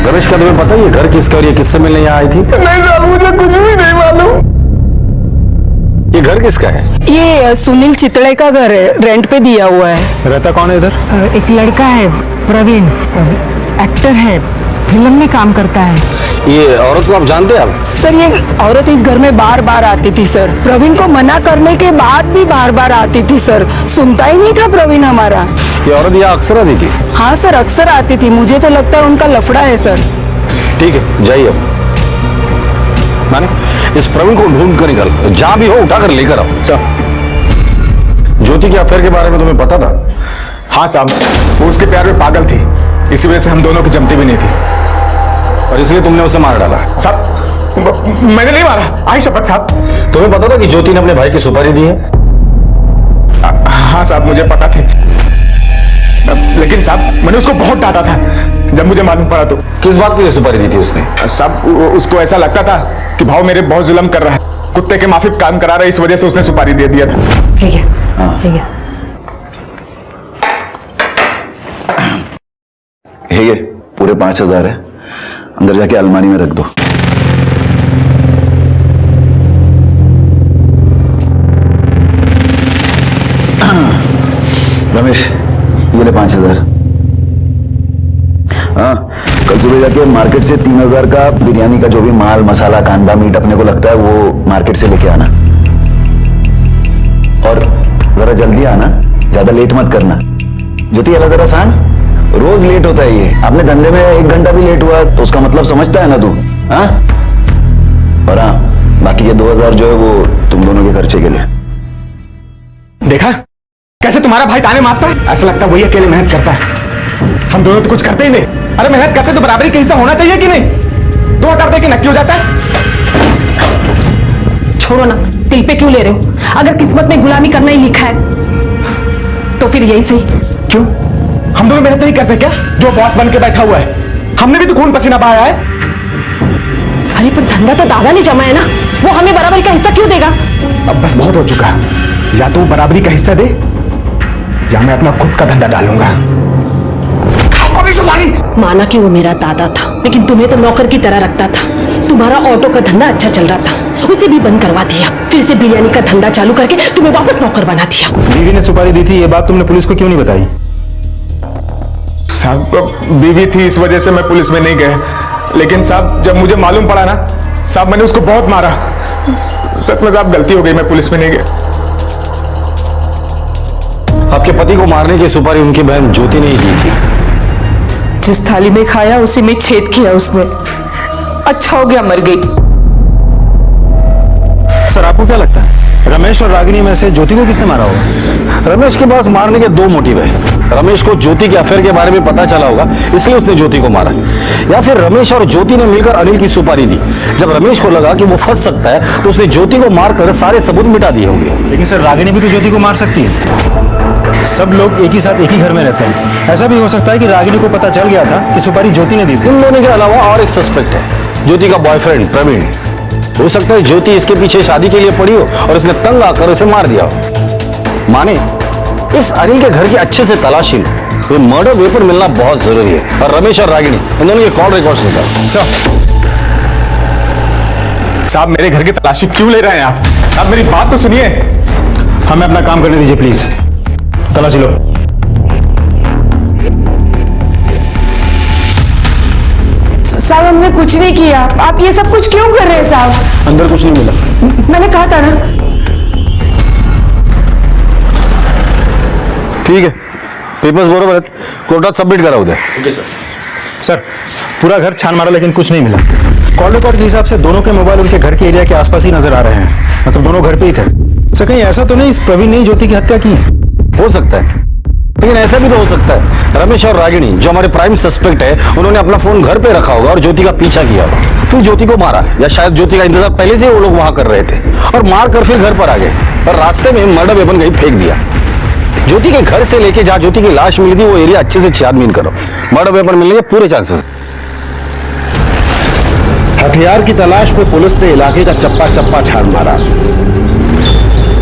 Speaker 1: रमेश क्या तुम्हें पता है ये घर किसका और ये किससे मिलने यहाँ आई थी?
Speaker 5: नहीं साहब, मुझे कुछ भी नहीं मालूम।
Speaker 1: ये घर किसका है?
Speaker 11: ये सुनील चितड़े का घर है, रेंट पे दिया हुआ है।
Speaker 10: रहता कौन है इधर?
Speaker 11: एक लड़का है प्रवीण, एक्टर है, फिल्म में काम करता है।
Speaker 1: ये औरत को आप जानते हैं आप?
Speaker 11: सर ये औरत इस घर में बार बार आती थी सर, प्रवीण को मना करने के बाद भी बार बार आती थी सर, सुनता ही नहीं था प्रवीण हमारा।
Speaker 1: ये औरत यहाँ अक्सर आती थी?
Speaker 11: हाँ सर अक्सर आती थी, मुझे तो लगता है उनका लफड़ा है सर।
Speaker 1: ठीक है जाइए अब। माने इस प्रवीण को ढूंढ कर निकल, जहां भी हो उठाकर लेकर आओ। ज्योति के अफेयर के बारे में तुम्हें पता था?
Speaker 5: हाँ साहब, वो उसके प्यार में पागल थी, इसी वजह से हम दोनों की जमती भी नहीं थी,
Speaker 1: और इसलिए तुमने उसे मार डाला।
Speaker 5: साहब मैंने नहीं मारा, आई शपथ साहब।
Speaker 1: तुम्हें पता था कि ज्योति ने अपने भाई की सुपारी दी है?
Speaker 5: हाँ साहब मुझे पता थी, लेकिन साहब मैंने उसको बहुत डांटा था जब मुझे मालूम पड़ा तो।
Speaker 1: किस बात के लिए सुपारी दी थी उसने?
Speaker 5: साहब उसको ऐसा लगता था कि भाव मेरे बहुत जुल्म कर रहा है, कुत्ते के माफिक काम करा रहा है, इस वजह से उसने सुपारी दे दिया था।
Speaker 11: ठीक है ठीक है।
Speaker 2: ये पूरे 5,000 है, अंदर जाके अलमारी में रख दो। रमेश ये ले 5,000। हाँ कल सुबह जाके मार्केट से 3,000 का बिरयानी का जो भी माल मसाला कांदा मीट अपने को लगता है वो मार्केट से लेके आना, और जरा जल्दी आना, ज्यादा लेट मत करना। ज्योति अला जरा सांग, रोज लेट होता है ये, आपने धंधे में 1 घंटा भी लेट हुआ तो उसका मतलब समझता है ना तू? हाँ और हाँ बाकी ये 2,000 जो है वो तुम दोनों के खर्चे के लिए।
Speaker 5: देखा कैसे तुम्हारा भाई ताने मारता है, ऐसा लगता है वही अकेले मेहनत करता है, हम दोनों तो कुछ करते ही नहीं। अरे मेहनत करते तो बराबरी का हिस्सा होना चाहिए कि नहीं? 2 कर दे के नक्की हो जाता है।
Speaker 6: छोड़ो ना, दिल पे क्यों ले रहे हो? अगर किस्मत में गुलामी करना ही लिखा है तो फिर यही सही।
Speaker 5: क्यों हम दोनों मेहनत नहीं करते क्या? जो बॉस बन के बैठा हुआ है, हमने भी तो खून पसीना बहाया है।
Speaker 6: अरे पर धंधा तो दादा ने जमा है ना, वो हमें बराबरी का हिस्सा क्यों देगा?
Speaker 5: अब बस बहुत हो चुका, या तो बराबरी का हिस्सा दे या मैं अपना खुद का धंधा डालूंगा।
Speaker 6: माना कि वो मेरा दादा था, लेकिन तुम्हें तो नौकर की तरह रखता था। तुम्हारा ऑटो का धंधा अच्छा चल रहा था, उसे भी बंद करवा दिया, फिर से बिरयानी का धंधा चालू करके तुम्हें वापस नौकर बना दिया।
Speaker 10: बीवी ने सुपारी दी थी, ये बात तुमने पुलिस को क्यों नहीं बताई?
Speaker 5: साहब बीवी थी इस वजह से मैं पुलिस में नहीं गया, लेकिन साहब जब मुझे मालूम पड़ा ना साहब मैंने उसको बहुत मारा। सच में साहब गलती हो गई, मैं पुलिस में नहीं गया।
Speaker 1: आपके पति को मारने की सुपारी उनकी बहन ज्योति ने ही दी थी।
Speaker 11: जिस थाली में खाया उसी में छेद किया उसने, अच्छा हो गया मर गई।
Speaker 10: सर आपको क्या लगता है रमेश और रागिनी में से ज्योति को किसने मारा होगा?
Speaker 1: रमेश के पास मारने के दो मोटिव है। रमेश को ज्योति के अफेयर के बारे में पता चला होगा, इसलिए उसने ज्योति को मारा, या फिर रमेश और ज्योति ने मिलकर अनिल की सुपारी दी। जब रमेश को लगा कि वो फंस सकता है तो उसने ज्योति को मारकर सारे सबूत मिटा दिए होंगे।
Speaker 10: लेकिन सर रागिनी भी तो ज्योति को मार सकती है। सब लोग एक ही साथ एक ही घर में रहते हैं। ऐसा भी हो सकता है कि रागिनी को पता चल गया था कि सुपारी ज्योति ने दी थी।
Speaker 1: इन दोनों के अलावा और एक सस्पेक्ट है, ज्योति का बॉयफ्रेंड प्रवीण। हो सकता है ज्योति इसके पीछे शादी के लिए पड़ी हो और इसने तंग आकर इसे मार दिया हो। माने इस अनिल के घर की अच्छे से तलाशी लो, ये मर्डर वेपन मिलना बहुत जरूरी है। और रमेश और रागिनी इन दोनों के कॉल रिकॉर्ड्स निकाल।
Speaker 10: साहब मेरे घर की तलाशी क्यों ले रहे हैं आप? साहब मेरी बात तो सुनिए। हमें अपना काम करने दीजिए प्लीज। तलाशी लो।
Speaker 7: साहब हमने कुछ नहीं किया, आप ये सब कुछ क्यों कर रहे हैं साहब?
Speaker 1: अंदर कुछ नहीं मिला।
Speaker 7: मैंने कहा था ना।
Speaker 1: ठीक है, पेपर्स बरोबर है, कोर्टात सबमिट करा उद्या।
Speaker 10: Okay sir. सर पूरा घर छान मारा लेकिन कुछ नहीं मिला। कॉल रिकॉर्ड के हिसाब से दोनों के मोबाइल उनके घर के एरिया के आसपास ही नजर आ रहे हैं, मतलब दोनों घर पे ही थे। सर कहीं ऐसा तो नहीं इस प्रवीण ने ज्योति की हत्या की है?
Speaker 1: हो सकता है, लेकिन ऐसा भी तो हो सकता है रमेश और रागिनी जो हमारे प्राइम सस्पेक्ट है, उन्होंने अपना फोन घर पे रखा होगा और ज्योति का पीछा किया होगा, फिर ज्योति को मारा, या शायद ज्योति का इंतजार पहले से वो लोग वहां कर रहे थे और मार कर फिर घर पर आ गए और रास्ते में मर्डर वेपन कहीं फेंक दिया। ज्योति के घर से लेके जहां ज्योति की लाश मिली थी वो एरिया अच्छे से छानबीन करो, मर्डर वेपन मिलने के पूरे चांसेस।
Speaker 3: हथियार की तलाश में पुलिस ने इलाके का चप्पा चप्पा छान मारा।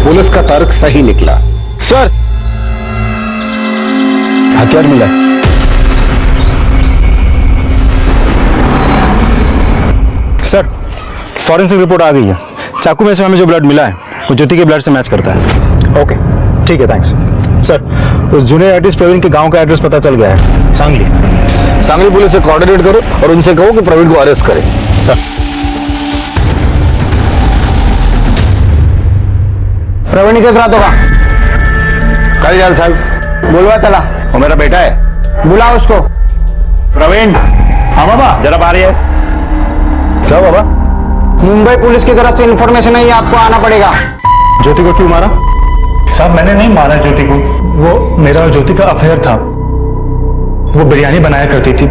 Speaker 3: पुलिस का तर्क सही निकला।
Speaker 1: सर हथियार मिला है।
Speaker 10: सर फॉरेंसिक रिपोर्ट आ गई है। चाकू में से हमें जो ब्लड मिला है वो ज्योति के ब्लड से मैच करता है। ओके ठीक है, थैंक्स। सर उस जूनियर आर्टिस्ट प्रवीण के गांव का एड्रेस पता चल गया है, सांगली
Speaker 1: पुलिस से कोऑर्डिनेट करो और उनसे कहो कि प्रवीण को अरेस्ट करें।
Speaker 10: सर
Speaker 2: प्रवीण किस रात होगा?
Speaker 1: कल जाल साहब
Speaker 2: बोलवा तला,
Speaker 1: वो मेरा बेटा है,
Speaker 2: बुला उसको।
Speaker 10: प्रवीण। हाँ बाबा जरा आ रही है। क्या बाबा?
Speaker 2: मुंबई पुलिस की तरफ से इंफॉर्मेशन है, आपको आना पड़ेगा।
Speaker 10: ज्योति को क्यों मारा?
Speaker 5: साहब मैंने नहीं मारा ज्योति को, वो मेरा और ज्योति का अफेयर था। वो बिरयानी बनाया करती थी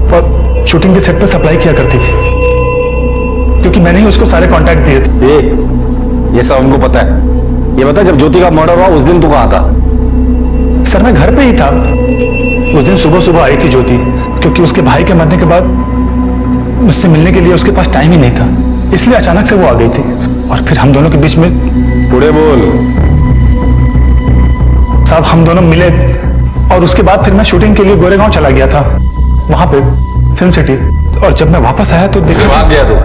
Speaker 5: और शूटिंग के सेट पर सप्लाई किया करती थी, क्योंकि मैंने ही उसको सारे कॉन्टैक्ट दिए थे।
Speaker 1: ये सब हमको पता है। ये बता जब ज्योति का मर्डर हुआ उस दिन तू कहाँ था?
Speaker 5: सर मैं घर पे ही था। उस दिन सुबह सुबह आई थी ज्योति, क्योंकि उसके भाई के मरने के बाद मुझसे मिलने के लिए उसके पास टाइम ही नहीं था, इसलिए अचानक से वो आ गई थी और फिर हम दोनों के बीच में।
Speaker 1: पूरे बोल।
Speaker 5: साहब हम दोनों मिले और उसके बाद फिर मैं शूटिंग के लिए गोरेगांव चला गया था, वहां पे फिल्म सिटी। और जब मैं वापस आया तो
Speaker 1: भाग गया तू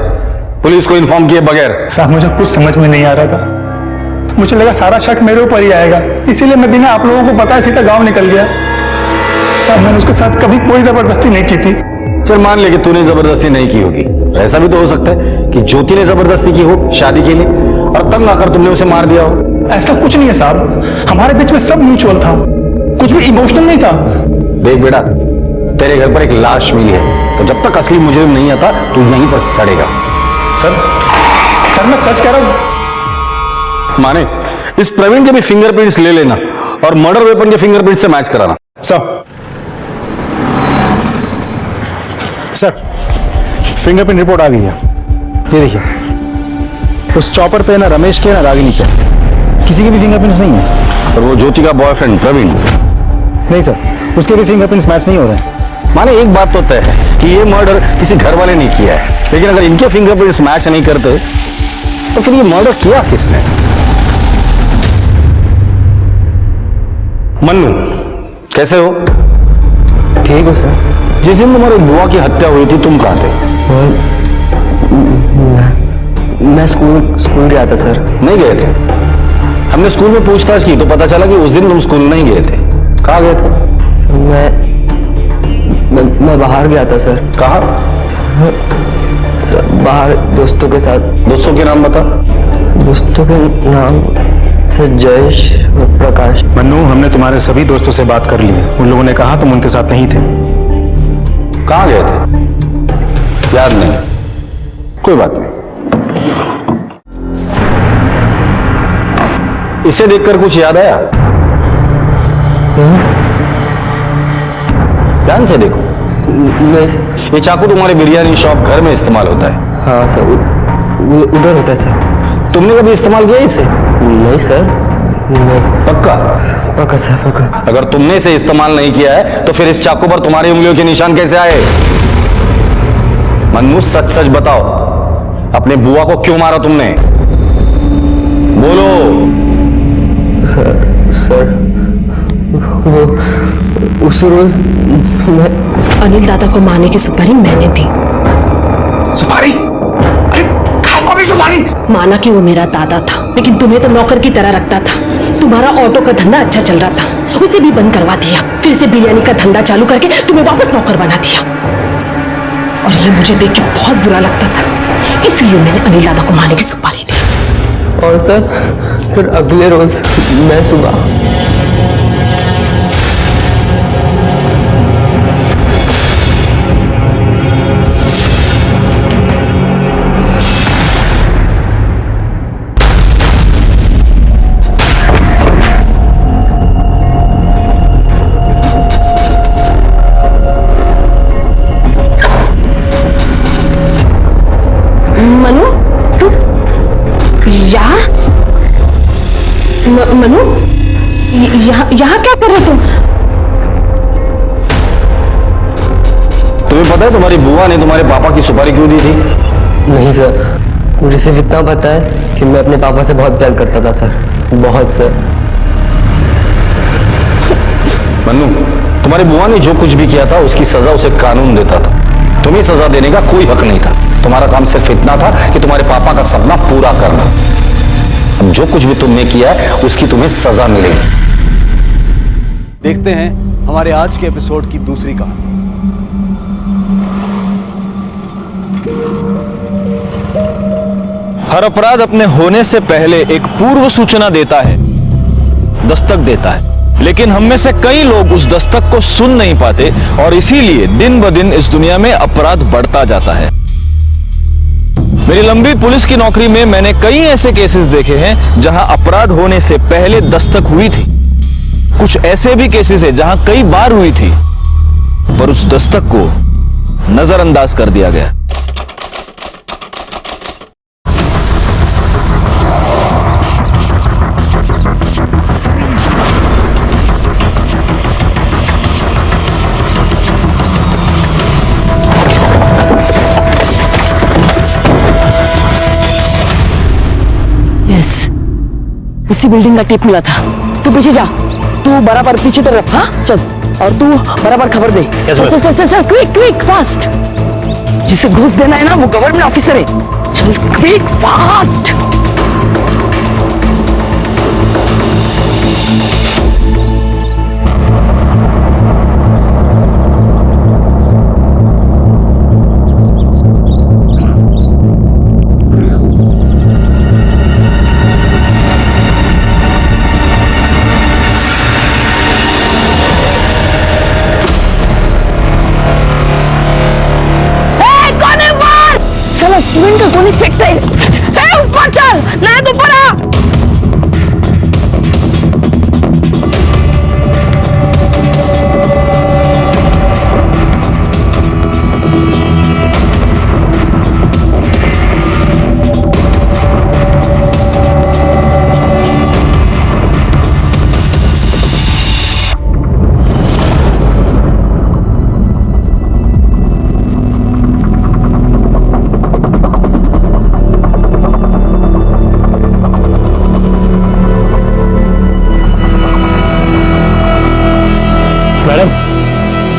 Speaker 1: पुलिस को इन्फॉर्म किए बगैर?
Speaker 5: साहब मुझे कुछ समझ में नहीं आ रहा था, मुझे लगा सारा शक मेरे ऊपर ही आएगा, इसीलिए मैं बिना आप लोगों को बताए सीधा गांव निकल गया। साहब मैंने उसके साथ कभी कोई जबरदस्ती नहीं की थी।
Speaker 1: चल मान ले कि तूने जबरदस्ती नहीं की होगी, ऐसा भी तो हो सकता है कि ज्योति ने जबरदस्ती की हो शादी के लिए और तंग आकर तुमने उसे मार दिया हो।
Speaker 5: ऐसा कुछ नहीं है साहब, हमारे बीच में सब म्यूचुअल था, कुछ भी इमोशनल नहीं था।
Speaker 1: देख बेटा, तेरे घर पर एक लाश मिली है, तो जब तक असली मुजरिम नहीं आता तू यहीं पर सड़ेगा।
Speaker 5: सर मैं सच कह रहा हूं।
Speaker 1: माने इस प्रवीण के भी फिंगरप्रिंट्स ले लेना और मर्डर वेपन के फिंगरप्रिंट से मैच कराना।
Speaker 10: सर फिंगरप्रिंट रिपोर्ट आ गई है, ये देखिए। उस चॉपर पे ना रमेश के ना रागिनी पे किसी के भी फिंगरप्रिंट्स नहीं है।
Speaker 1: और वो ज्योति का बॉयफ्रेंड प्रवीण?
Speaker 10: नहीं सर, उसके भी फिंगरप्रिंट्स मैच नहीं हो रहे हैं।
Speaker 1: माने एक बात तो तय है कि ये मर्डर किसी घर वाले ने किया है, लेकिन अगर इनके फिंगरप्रिंट्स मैच नहीं करते तो फिर ये मर्डर किया किसने? मन्नू कैसे हो?
Speaker 2: ठीक हो सर।
Speaker 1: जिस दिन तुम्हारी बुआ की हत्या हुई थी तुम कहाँ थे?
Speaker 2: मैं स्कूल गया था सर।
Speaker 1: नहीं गए थे? हमने स्कूल में पूछताछ की तो पता चला कि उस दिन तुम स्कूल नहीं गए थे। कहाँ गए थे?
Speaker 2: सर मैं बाहर गया था सर।
Speaker 1: कहाँ?
Speaker 2: सर बाहर दोस्तों के साथ।
Speaker 1: दोस्तों के नाम बता।
Speaker 2: दोस्तों के नाम सर जयेश और प्रकाश।
Speaker 10: मन्नू हमने तुम्हारे सभी दोस्तों से बात कर ली है, उन लोगों ने कहा तुम उनके साथ नहीं थे।
Speaker 1: कहाँ गए थे? याद नहीं, कोई बात नहीं। इसे देखकर कुछ याद आया? ध्यान से देखो। ये चाकू तुम्हारे बिरयानी शॉप घर में इस्तेमाल होता है।
Speaker 4: हाँ सर, उधर होता है सर।
Speaker 1: तुमने कभी इस्तेमाल किया इसे?
Speaker 4: नहीं सर, नहीं।
Speaker 1: पक्का?
Speaker 4: पक्का सर, पक्का।
Speaker 1: अगर तुमने इसे इस्तेमाल नहीं किया है तो फिर इस चाकू पर तुम्हारी उंगलियों के निशान कैसे आए? मन्नू, सच सच बताओ, अपने बुआ को क्यों मारा तुमने? बोलो।
Speaker 4: सर वो उस रोज मैं
Speaker 6: अनिल दादा को मारने की सुपारी मैंने दी।
Speaker 5: सुपारी? अरे काय को दी सुपारी?
Speaker 6: माना कि वो मेरा दादा था, लेकिन तुम्हें तो नौकर की तरह रखता था। तुम्हारा ऑटो का धंधा अच्छा चल रहा था, उसे भी बंद करवा दिया। फिर से बिरयानी का धंधा चालू करके तुम्हें वापस नौकर बना दिया। और ये मुझे देख के बहुत बुरा लगता था, इसलिए मैंने अनिल दादा को मारने की सुपारी दी।
Speaker 4: और सर अगले रोज मैं सुबह
Speaker 6: मनु, तू यहाँ? मनु, यहाँ क्या कर रहे तुम?
Speaker 1: तुम्हें पता है तुम्हारी बुआ ने तुम्हारे पापा की सुपारी क्यों दी थी?
Speaker 4: नहीं सर, मुझे सिर्फ इतना पता है कि मैं अपने पापा से बहुत प्यार करता था सर, बहुत सर।
Speaker 1: मन्नू, तुम्हारी बुआ ने जो कुछ भी किया था उसकी सजा उसे कानून देता था। तुम्हें सजा देने का कोई हक नहीं था। तुम्हारा काम सिर्फ इतना था कि तुम्हारे पापा का सपना पूरा करना। अब जो कुछ भी तुमने किया है उसकी तुम्हें सजा मिलेगी।
Speaker 2: देखते हैं हमारे आज के एपिसोड की दूसरी कहानी।
Speaker 12: हर अपराध अपने होने से पहले एक पूर्व सूचना देता है, दस्तक देता है, लेकिन हम में से कई लोग उस दस्तक को सुन नहीं पाते और इसीलिए दिन ब दिन इस दुनिया में अपराध बढ़ता जाता है। मेरी लंबी पुलिस की नौकरी में मैंने कई ऐसे केसेस देखे हैं जहां अपराध होने से पहले दस्तक हुई थी। कुछ ऐसे भी केसेस हैं जहां कई बार हुई थी पर उस दस्तक को नजरअंदाज कर दिया गया।
Speaker 6: इसी बिल्डिंग का टिप मिला था। तू पीछे जा, तू बराबर पीछे तरफ। हाँ चल, और तू बराबर खबर दे। चल चल चल चल चल, क्विक क्विक फास्ट। जिसे घूस देना है ना वो गवर्नमेंट ऑफिसर है। चल क्विक फास्ट। सीमेंट का गोली फेंकता है। ऊपर चल, नहीं तो ऊपर आ।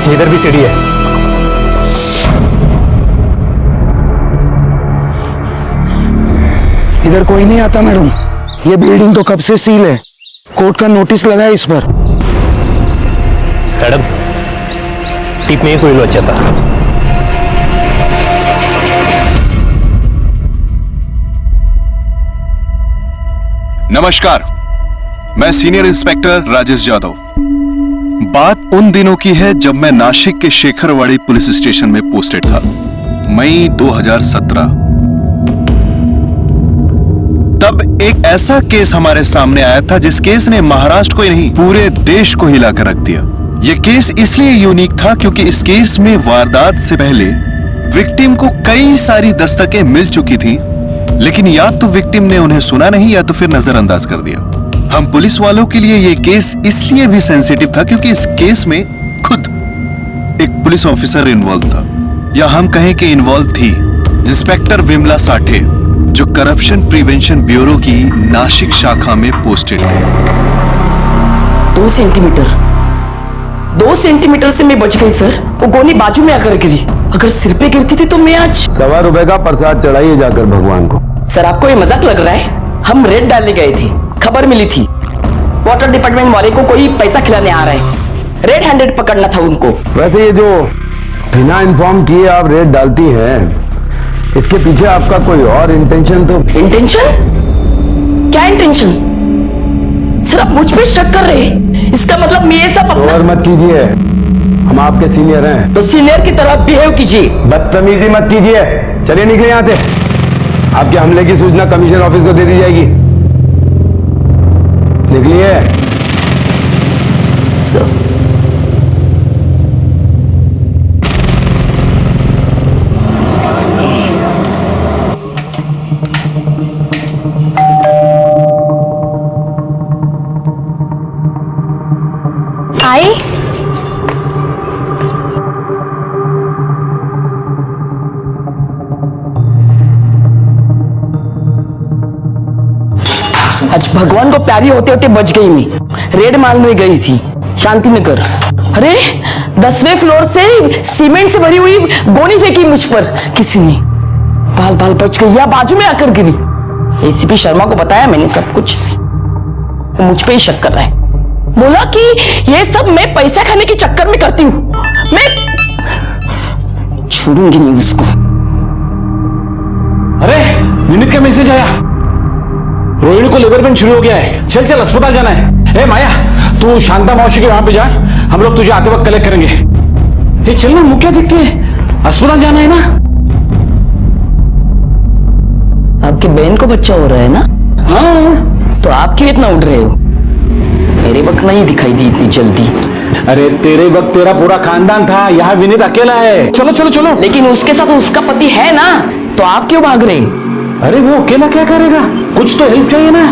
Speaker 10: इधर भी सीढ़ी है।
Speaker 5: इधर कोई नहीं आता मैडम, ये बिल्डिंग तो कब से सील है। कोर्ट का नोटिस लगा है इस पर।
Speaker 10: मैडम, टिप में कोई लोचा था।
Speaker 13: नमस्कार, मैं सीनियर इंस्पेक्टर राजेश यादव। बात उन दिनों की है जब मैं नासिक के शेखरवाड़ी पुलिस स्टेशन में पोस्टेड था। मई 2017। तब एक ऐसा केस हमारे सामने आया था जिस केस ने महाराष्ट्र को ही नहीं पूरे देश को हिलाकर रख दिया। यह केस इसलिए यूनिक था क्योंकि इस केस में वारदात से पहले विक्टिम को कई सारी दस्तकें मिल चुकी थी, लेकिन या तो विक्टिम ने उन्हें सुना नहीं या तो फिर नजरअंदाज कर दिया। हम पुलिस वालों के लिए यह केस इसलिए भी सेंसिटिव था क्योंकि इस केस में खुद एक पुलिस ऑफिसर इन्वॉल्व था, या हम कहें कि इन्वॉल्व थी इंस्पेक्टर विमला साठे, जो करप्शन प्रिवेंशन ब्यूरो की नासिक शाखा में पोस्टेड थे।
Speaker 6: 2 सेंटीमीटर से मैं बच गई सर। वो गोली बाजू में आकर गिरी। अगर सिर पे गिरती थी तो मैं आज।
Speaker 3: ₹1.25 रुपए का प्रसाद चढ़ाइए जाकर भगवान को।
Speaker 6: सर आपको ये मजाक लग रहा है? हम रेड डालने गए थे, खबर मिली थी वाटर डिपार्टमेंट वाले को कोई पैसा खिलाने आ रहा है, रेड हैंडेड पकड़ना था उनको।
Speaker 3: वैसे ये जो बिना इन्फॉर्म किए आप रेड डालती हैं, इसके पीछे आपका कोई और इंटेंशन तो?
Speaker 6: इंटेंशन? क्या इंटेंशन? सर आप मुझ पे शक कर रहे हैं? इसका मतलब मैं ये सब अपना...
Speaker 3: और मत कीजिए, हम आपके सीनियर हैं।
Speaker 6: तो सीनियर की तरह बिहेव कीजिए।
Speaker 3: बदतमीजी मत कीजिए, चलिए निकले यहाँ से। आपके हमले की सूचना कमिश्नर ऑफिस को दे दी जाएगी। निकलिए।
Speaker 6: सर
Speaker 7: आई
Speaker 6: आज भगवान को प्यारी होते होते बच गई मैं। रेड मारने गई थी शांति नगर। अरे 10वें फ्लोर से सीमेंट से भरी हुई गोनी फेंकी मुझ पर किसी ने। बाल बाल बच गई या बाजू में आकर गिरी। एसीपी शर्मा को बताया मैंने सब कुछ। वो मुझ पे ही शक कर रहा है। बोला कि ये सब मैं पैसा खाने के चक्कर में करती हूँ। मैं छोड़ूंगी नहीं उसको।
Speaker 5: अरे विनीत का मैसेज आया, रोहिणी को लेबर पेन शुरू हो गया है। चल चल अस्पताल जाना है। ए माया, तू शांता मौसी के वहां पे जा, हम लोग तुझे आते वक्त कलेक्ट करेंगे। ये चल ना, मुँह क्या देखती है, अस्पताल जाना है ना।
Speaker 6: आपकी बहन को बच्चा हो रहा है ना?
Speaker 5: हाँ।
Speaker 6: तो आप क्यों इतना उड़ रहे हो? मेरे वक्त नहीं दिखाई दी इतनी जल्दी।
Speaker 5: अरे तेरे वक्त तेरा पूरा खानदान था, यहाँ विनीत अकेला है। चलो चलो चलो।
Speaker 6: लेकिन उसके साथ उसका पति है ना, तो आप क्यों भाग रहे?
Speaker 5: अरे वो अकेला क्या करेगा, कुछ तो हेल्प चाहिए ना।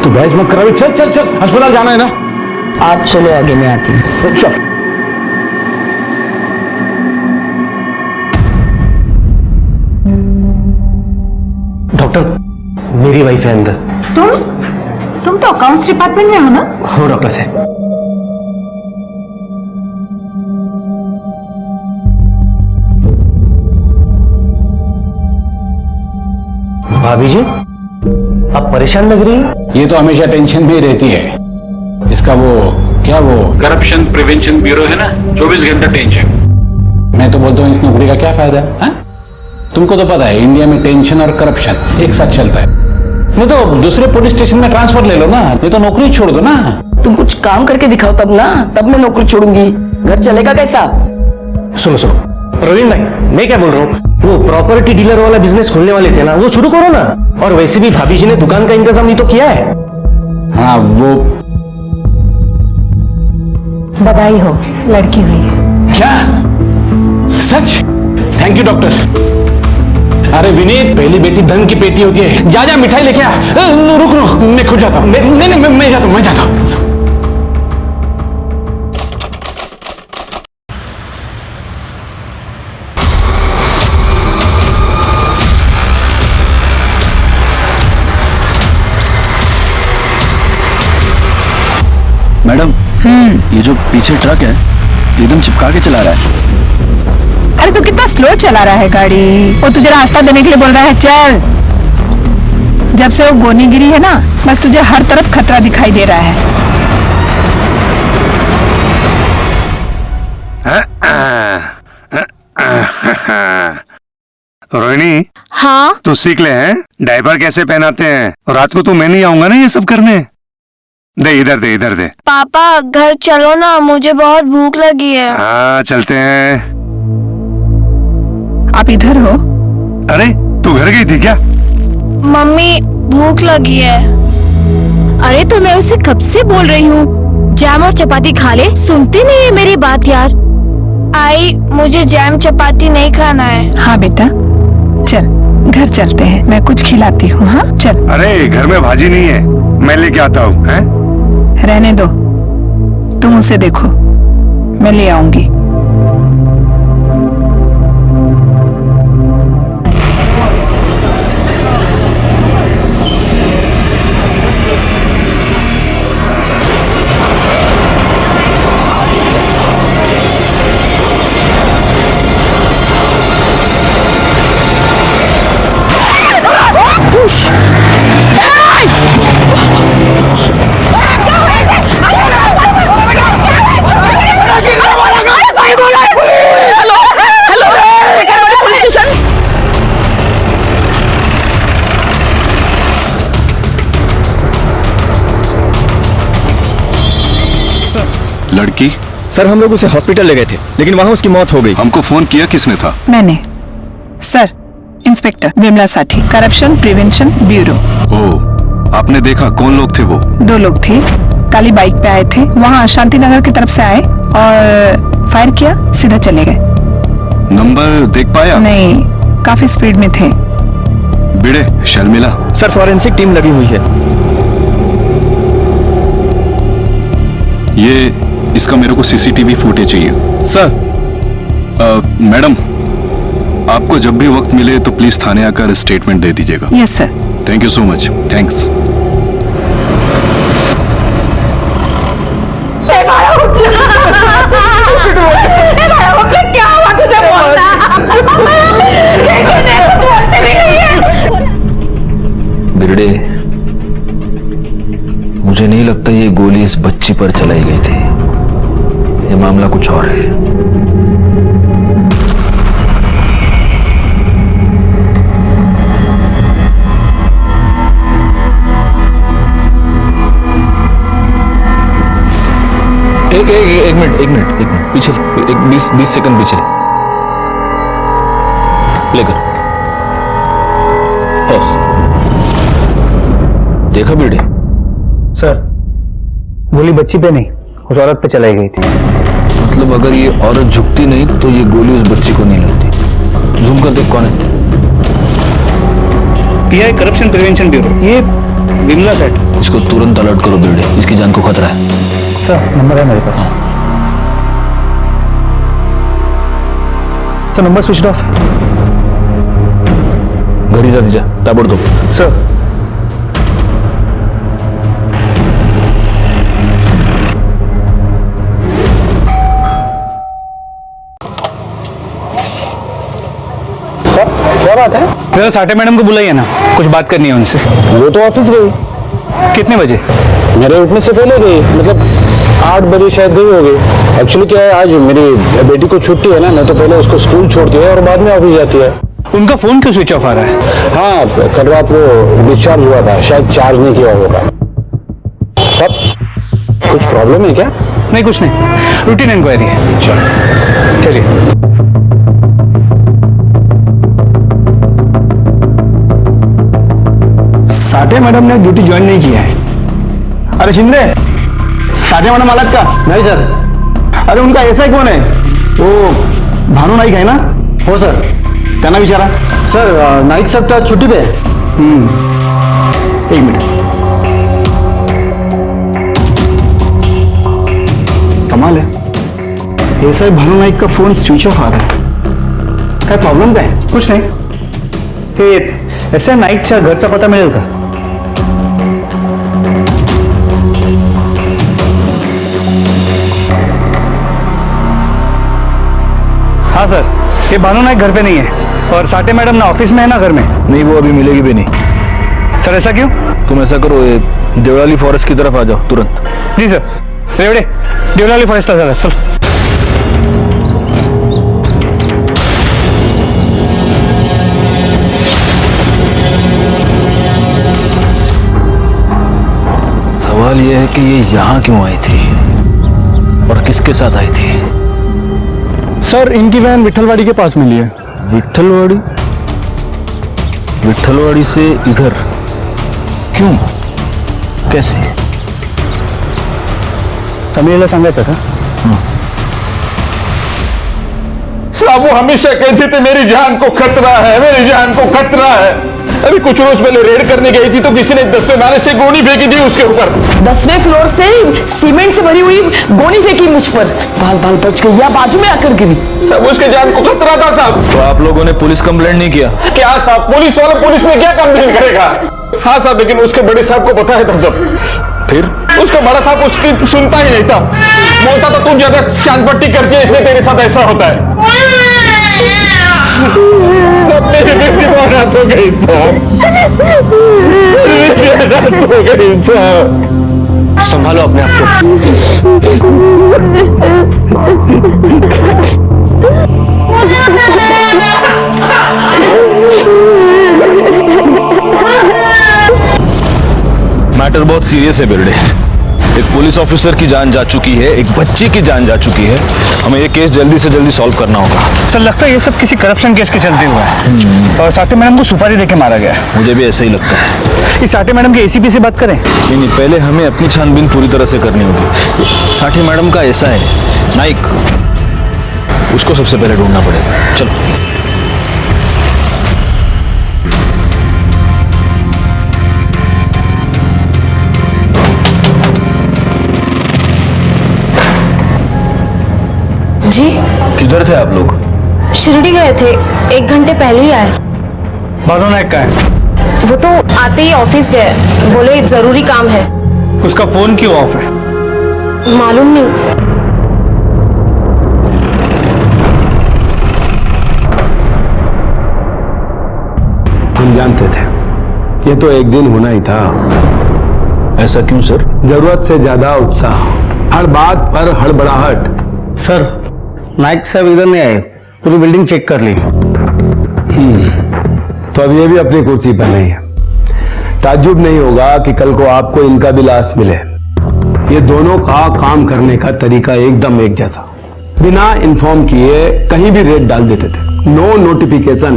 Speaker 5: तू बहस मत करा, चल चल चल, अस्पताल जाना है ना।
Speaker 6: आप चलो आगे, मैं आती हूँ।
Speaker 5: चल।
Speaker 10: डॉक्टर, मेरी वाइफ है अंदर।
Speaker 11: तुम तो अकाउंट्स डिपार्टमेंट में हो ना?
Speaker 10: हो डॉक्टर साहब। भाभी जी, आप परेशान लग रही हैं।
Speaker 5: ये तो हमेशा टेंशन में ही रहती है। इसका वो क्या, वो करप्शन प्रिवेंशन ब्यूरो है ना, 24 घंटा टेंशन। मैं तो बोलता हूँ इस नौकरी का क्या फायदा है? तुमको तो पता है इंडिया में टेंशन और करप्शन एक साथ चलता है। नहीं तो दूसरे पुलिस स्टेशन में ट्रांसफर ले लो ना, नहीं तो नौकरी छोड़ दो ना।
Speaker 6: तुम कुछ काम करके दिखाओ तब ना, तब मैं नौकरी छोड़ूंगी। घर चलेगा कैसा?
Speaker 10: सुनो सुनो प्रवीण भाई, मैं क्या बोल रहा हूँ, वो प्रॉपर्टी डीलर वाला बिजनेस खोलने वाले थे ना, वो शुरू करो ना। और वैसे भी भाभी जी ने दुकान का इंतजाम ही तो किया है।
Speaker 5: हाँ वो
Speaker 7: बधाई हो, लड़की हुई है।
Speaker 5: क्या सच? Thank you doctor. अरे विनीत, पहली बेटी धन की पेटी होती है। जा जा मिठाई लेके आ। रुक रुक, मैं खुद जाता हूँ। नहीं मैं जाता हूँ, मैं जाता हूँ।
Speaker 13: मैडम, ये जो पीछे ट्रक है एकदम चिपका के चला रहा है।
Speaker 11: अरे तू कितना स्लो चला रहा है गाड़ी। वो तुझे रास्ता देने के लिए बोल रहा है, चल। जब से वो गोनी गिरी है ना, बस तुझे हर तरफ खतरा दिखाई दे रहा है।
Speaker 3: रोहिणी,
Speaker 7: हाँ
Speaker 3: तू सीख ले हैं डायपर कैसे पहनाते हैं। और रात को तो मैं नहीं आऊंगा ना ये सब करने। दे इधर दे, इधर दे।
Speaker 7: पापा घर चलो ना, मुझे बहुत भूख लगी है।
Speaker 3: हाँ चलते हैं।
Speaker 11: आप इधर हो?
Speaker 3: अरे तू घर गई थी क्या?
Speaker 14: मम्मी भूख लगी है। अरे तो मैं उससे कब से बोल रही हूँ जैम और चपाती खा ले, सुनती नहीं है मेरी बात यार। आई मुझे जैम चपाती नहीं खाना है।
Speaker 11: हाँ बेटा चल घर चलते हैं, मैं कुछ खिलाती हूँ। हाँ चल।
Speaker 15: अरे घर में भाजी नहीं है, मैं लेके आता हूँ।
Speaker 11: रहने दो, तुम उसे देखो, मैं ले आऊंगी।
Speaker 13: लड़की?
Speaker 2: सर हम लोग उसे हॉस्पिटल ले गए थे, लेकिन वहाँ उसकी मौत हो गई।
Speaker 13: हमको फोन किया किसने था?
Speaker 11: मैंने। सर इंस्पेक्टर विमला साठी, करप्शन प्रिवेंशन ब्यूरो।
Speaker 13: ओह, आपने देखा कौन लोग थे वो?
Speaker 11: 2 लोग थे, काली बाइक पे आए थे, वहाँ शांति नगर की तरफ से आए और फायर किया, सीधा चले गए।
Speaker 13: नंबर देख पाया?
Speaker 11: नहीं, काफी स्पीड में थे।
Speaker 13: बिड़े शर्मिला?
Speaker 2: सर फॉरेंसिक टीम लगी हुई है।
Speaker 13: ये इसका मेरे को सीसीटीवी फुटेज चाहिए।
Speaker 2: सर
Speaker 13: मैडम, आपको जब भी वक्त मिले तो प्लीज थाने आकर स्टेटमेंट दे दीजिएगा।
Speaker 11: Yes sir.
Speaker 13: Thank you so much. Thanks.
Speaker 6: क्या हुआ तुझे बोलना?
Speaker 12: बिरडे, मुझे नहीं लगता ये गोली इस बच्ची पर चलाई गई थी, ये मामला कुछ और है। एक मिनट पीछे, 20 सेकंड पीछे लेकर। देखा बिरडे?
Speaker 10: सर गोली बच्ची पे नहीं, उस औरत पे चलाई गई थी।
Speaker 12: मतलब अगर ये औरत झुकती नहीं तो ये गोली उस बच्ची को नहीं लगती। जूम कर देख कौन है।
Speaker 10: पीआई करप्शन प्रिवेंशन ब्यूरो, ये विमला सेठ।
Speaker 12: इसको तुरंत अलर्ट करो बिरडे, इसकी जान को खतरा है।
Speaker 10: सर नंबर है मेरे पास। Sir number switch off.
Speaker 12: घरी जा तिच्या, ताबडतोब।
Speaker 10: सर
Speaker 2: क्या बात है?
Speaker 10: जरा साठे मैडम को बुलाइए ना, कुछ बात करनी है उनसे।
Speaker 2: वो तो ऑफिस गई।
Speaker 10: कितने बजे?
Speaker 2: मेरे उठने से पहले गई, मतलब 8 बजे शायद गई होगी। एक्चुअली क्या है, आज मेरी बेटी को छुट्टी है ना, नहीं तो पहले उसको स्कूल छोड़ती है और बाद में ऑफिस जाती है।
Speaker 10: उनका फोन क्यों स्विच ऑफ आ रहा है?
Speaker 2: हाँ कल रात वो डिस्चार्ज हुआ था, शायद चार्ज नहीं किया होगा। सब कुछ प्रॉब्लम है क्या?
Speaker 10: नहीं कुछ नहीं, रूटीन इंक्वायरी है। चलिए। साठे मैडम ने ड्यूटी ज्वाइन नहीं किया है। अरे शिंदे, साठे मैडम अलग का? नहीं सर। अरे उनका ऐसा कौन है? वो भानु नाइक है ना? हो सर। क्या ना विचारा? सर नाइक सब छुट्टी पे। एक मिनट। कमाल है, ऐसा भानु नाइक का फोन स्विच ऑफ आ रहा है। क्या प्रॉब्लम क्या है? कुछ नहीं, हे ऐसा नाईकच्या घरचा पता मिळेल का? हाँ सर, ये भानु नाइक घर पे नहीं है और साठे मैडम ना ऑफिस में है ना घर में।
Speaker 12: नहीं, वो अभी मिलेगी भी नहीं।
Speaker 10: सर ऐसा क्यों?
Speaker 12: तुम ऐसा करो, ये देवलाली फॉरेस्ट की तरफ आ जाओ तुरंत।
Speaker 10: जी सर। रेवड़े देवलाली फॉरेस्ट आ चल।
Speaker 12: सवाल यह है कि ये यहाँ क्यों आई थी और किसके साथ आई थी?
Speaker 10: सर इनकी वैन विठलवाड़ी के पास मिली है।
Speaker 12: विठलवाड़ी? विठलवाड़ी से इधर क्यों, कैसे?
Speaker 2: तमिळला सांगायचं का?
Speaker 12: साहब वो हमेशा कहते थे मेरी जान को खतरा है, मेरी जान को खतरा है। अभी कुछ रोज पहले रेड करने गई थी तो किसी ने 10वें माले से गोनी फेंकी थी उसके ऊपर।
Speaker 6: 10वें फ्लोर से सीमेंट से भरी हुई गोनी फेंकी मुझ पर, बाल बाल बच गई या बाजू में आकर गिरी।
Speaker 12: सब उसके जान को खतरा था साहब। तो आप लोगों ने पुलिस कंप्लेंट नहीं किया? क्या साहब, पुलिस वाला पुलिस में क्या कंप्लेंट करेगा? हाँ साहब, लेकिन उसके बड़े साहब को पता है था सब। फिर उसका बड़ा साहब उसकी सुनता ही नहीं था, बोलता था तू ज्यादा चांद पट्टी करती है इसलिए तेरे साथ ऐसा होता है। सब मेरी बेटी हो गई साहब, हो गई साहब।
Speaker 2: संभालो अपने आप को।
Speaker 12: मैटर बहुत सीरियस है बिरडे। एक पुलिस ऑफिसर की जान जा चुकी है, एक बच्ची की जान जा चुकी है। हमें ये केस जल्दी से जल्दी सॉल्व करना होगा।
Speaker 2: सर लगता है ये सब किसी करप्शन केस के चलते हुए है और साटे मैडम को सुपारी देके मारा गया है।
Speaker 12: मुझे भी ऐसा ही लगता है।
Speaker 2: इस साटे मैडम के एसीपी से बात करें?
Speaker 12: नहीं, पहले हमें अपनी छानबीन पूरी तरह से करनी होगी। साठी मैडम का ऐसा है नाइक, उसको सबसे पहले ढूंढना पड़ेगा। चलो।
Speaker 7: जी
Speaker 12: किधर थे आप लोग?
Speaker 7: शिरडी गए थे, 1 घंटे पहले ही आए।
Speaker 2: भानु नायक का है?
Speaker 7: वो तो आते ही ऑफिस गए, बोले जरूरी काम है।
Speaker 2: उसका फोन क्यों ऑफ है?
Speaker 7: मालूम नहीं।
Speaker 3: हम जानते थे ये तो एक दिन होना ही था।
Speaker 12: ऐसा क्यों सर?
Speaker 3: जरूरत से ज्यादा उत्साह, हर बात पर हड़बड़ाहट।
Speaker 2: सर नायक साहब इधर नहीं आए, पूरी बिल्डिंग चेक कर ली।
Speaker 3: तो अब ये भी अपनी कुर्सी पर नहीं है। ताज्जुब नहीं होगा कि कल को आपको इनका भी लाश मिले। ये दोनों का काम करने का तरीका एकदम एक जैसा, बिना इन्फॉर्म किए कहीं भी रेड डाल देते थे। नो नोटिफिकेशन,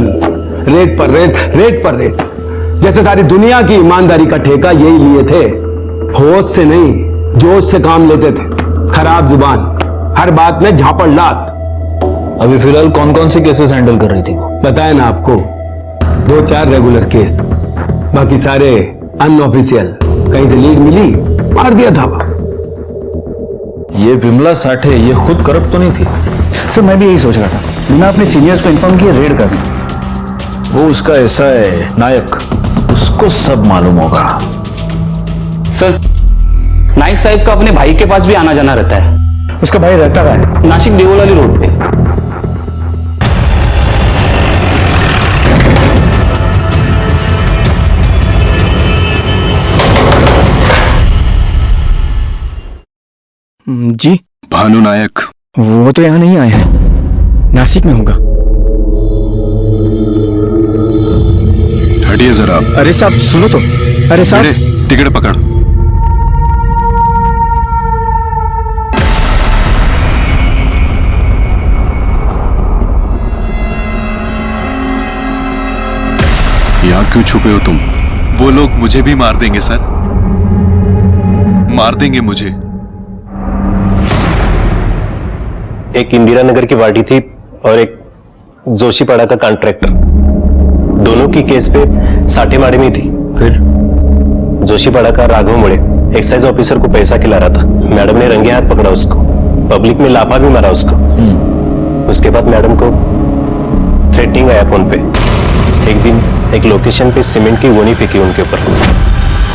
Speaker 3: रेड पर रेड, रेड पर रेड, जैसे सारी दुनिया की ईमानदारी का ठेका यही लिए थे। होश से नहीं, जोश से काम लेते थे। खराब जुबान, हर बात में झापड़लात।
Speaker 12: अभी फिलहाल कौन कौन से केसेस हैंडल कर रही थी वो?
Speaker 3: बताया ना आपको, 2-4 रेगुलर केस, बाकी सारे अनऑफिशियल। कहीं से लीड मिली, मार दिया था।
Speaker 12: ये विमला साठे ये खुद करप्ट तो नहीं थी?
Speaker 2: सर मैं भी यही सोच रहा था, बिना अपने सीनियर्स को इन्फॉर्म किए रेड करना।
Speaker 12: वो उसका ऐसा है नायक, उसको सब मालूम होगा।
Speaker 2: सर नायक साहब का अपने भाई के पास भी आना जाना रहता है। उसका भाई रहता है नासिक देवलाली रोड पे।
Speaker 5: जी
Speaker 13: भानु नायक,
Speaker 5: वो तो यहाँ नहीं आए हैं, नासिक में होगा।
Speaker 13: हटिए जरा।
Speaker 5: अरे साहब सुनो तो। अरे साहब
Speaker 13: टिकट पकड़। यहाँ क्यों छुपे हो तुम? वो लोग मुझे भी मार देंगे सर, मार देंगे मुझे।
Speaker 16: एक इंदिरा नगर की पार्टी थी और एक जोशीपाड़ा का कॉन्ट्रैक्टर, दोनों की केस पे साठे मारे में थी। फिर जोशीपाड़ा का राघव मुड़े एक्साइज ऑफिसर को पैसा खिला रहा था, मैडम ने रंगे हाथ पकड़ा उसको, पब्लिक में लाफा भी मारा उसको। उसके बाद मैडम को थ्रेटनिंग आया फोन पे। एक दिन एक लोकेशन पे सीमेंट की गोनी फेंकी उनके ऊपर,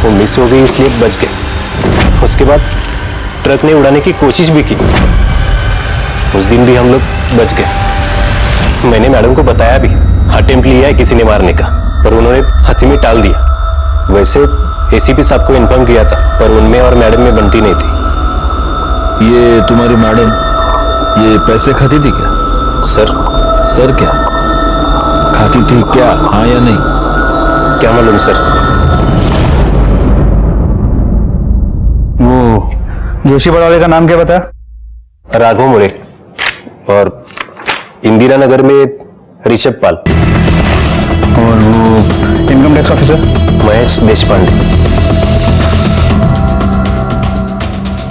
Speaker 16: वो मिस हो गई इसलिए बच गए। उसके बाद ट्रक ने उड़ाने की कोशिश भी की, उस दिन भी हम लोग बच गए। मैंने मैडम को बताया भी, अटेम्प्ट लिया है किसी ने मारने का, पर उन्होंने हंसी में टाल दिया। वैसे एसीपी साहब को इन्फॉर्म किया था, पर उनमें और मैडम में बनती नहीं थी।
Speaker 12: ये तुम्हारी मैडम ये पैसे खाती थी क्या?
Speaker 16: सर
Speaker 12: क्या खाती थी क्या? हाँ या नहीं?
Speaker 16: क्या मालूम सर।
Speaker 2: वो जोशीपाड़ा वाले का नाम क्या बता?
Speaker 16: राघव मुड़े, और इंदिरा नगर में ऋषभ पाल।
Speaker 2: और वो
Speaker 10: income tax officer
Speaker 16: Mahesh Deshpande.